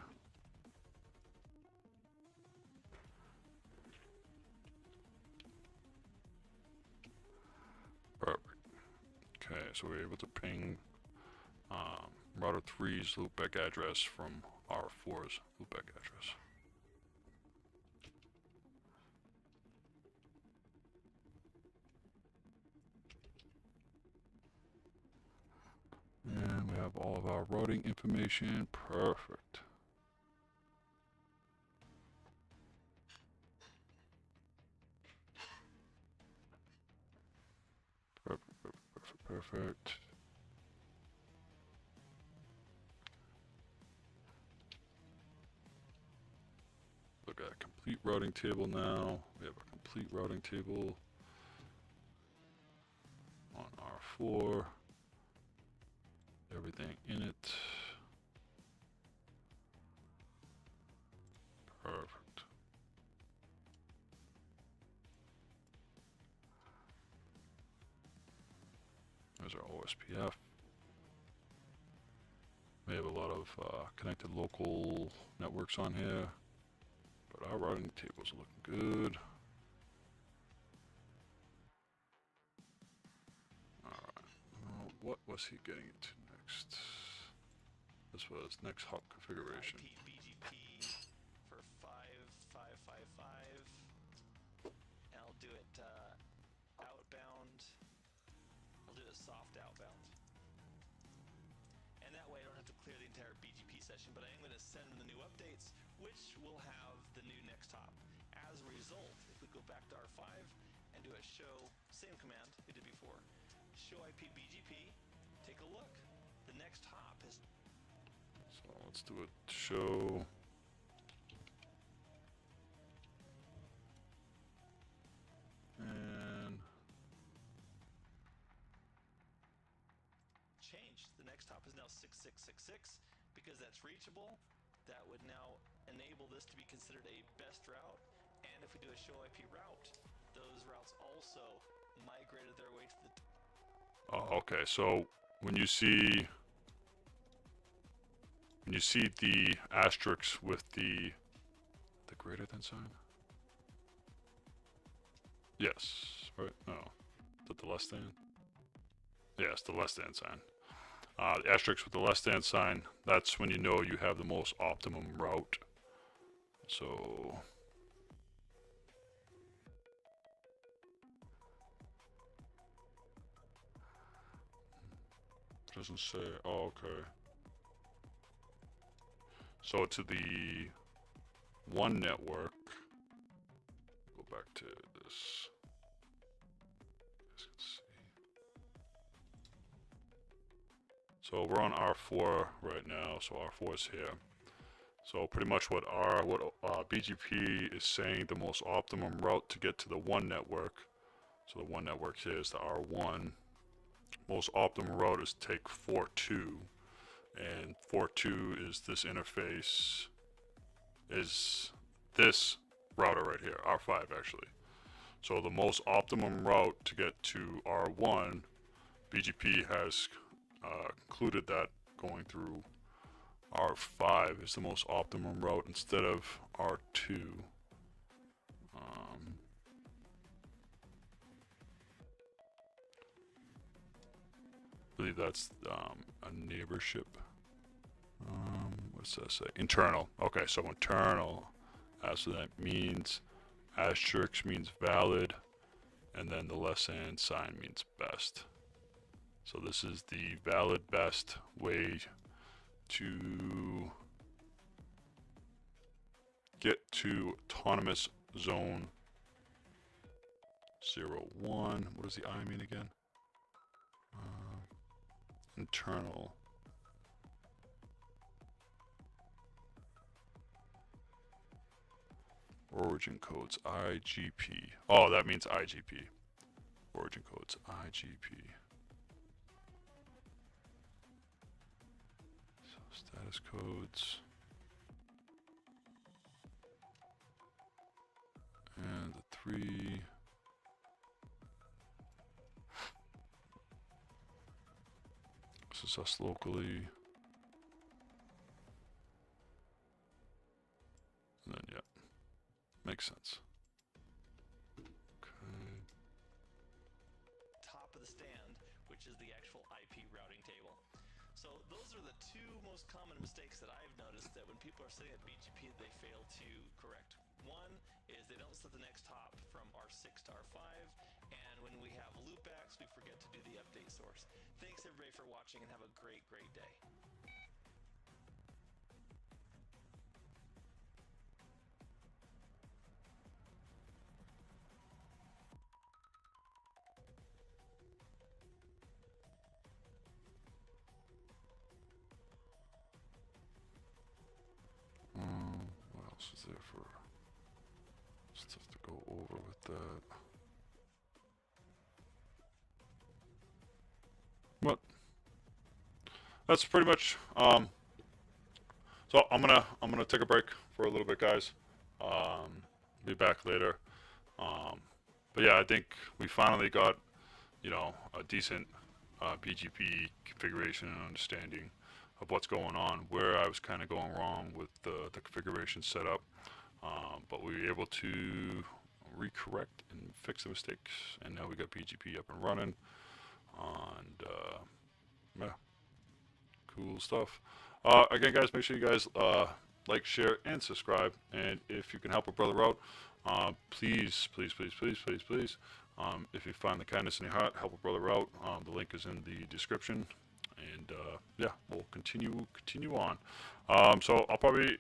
Perfect. Okay, so we're able to ping router 3's loopback address from R4's loopback address. And we have all of our routing information. Perfect. Perfect. Look at a complete routing table now. We have a complete routing table on R4. Everything in it. Perfect. There's our OSPF. We have a lot of connected local networks on here, but our routing tables are looking good. Alright, what was he getting into next? This was next hop configuration. IP BGP for 5555. And I'll do it outbound. I'll do it soft outbound. And that way I don't have to clear the entire BGP session, but I am going to send them the new updates, which will have the new next hop. As a result, if we go back to R5 and do a show, same command we did before, show IP BGP, take a look. The next hop is... So let's do a show. And changed. The next hop is now 6666 because that's reachable. That would now enable this to be considered a best route. And if we do a show IP route, those routes also migrated their way to the... oh, okay, so when you see the asterisk with the greater than sign? Yes, right? No. Is that the less than? Yes, the less than sign. The asterisk with the less than sign, that's when you know you have the most optimum route. So doesn't say. Oh, okay. So to the one network, go back to this. You guys can see. So we're on R4 right now. So R4 is here. So pretty much what BGP is saying, the most optimum route to get to the one network. So the one network here is the R1. Most optimal route is take 4.2, and 4.2 is this interface, is this router right here, R5 actually. So the most optimum route to get to R1, BGP has concluded that going through R5 is the most optimum route instead of R2. believe that's a neighborship. What does that say? Internal. Okay, so internal. So that means asterisk means valid, and then the less than sign means best. So this is the valid best way to get to autonomous zone 01. What does the I mean again? Internal. Origin codes, IGP. Oh, that means IGP. Origin codes, IGP. So status codes. And the 3. This is us locally. And then, yeah. Makes sense. Okay. Top of the stand, which is the actual IP routing table. So those are the two most common mistakes that I've noticed that when people are sitting at BGP, they fail to correct. One is they don't set the next hop from R6 to R5, and when we have loopbacks, we forget to do the update source. Thanks everybody for watching, and have a great, great day. What else is there for stuff to go over with that? But that's pretty much. So I'm gonna take a break for a little bit, guys. Be back later. But yeah, I think we finally got, you know, a decent BGP configuration and understanding of what's going on, where I was kind of going wrong with the configuration setup. But we were able to recorrect and fix the mistakes, and now we got BGP up and running. And yeah, cool stuff. Again, guys, make sure you guys like, share, and subscribe. And if you can help a brother out, please, please, please, please, please, please. If you find the kindness in your heart, help a brother out. The link is in the description. And yeah, we'll continue on. So I'll probably,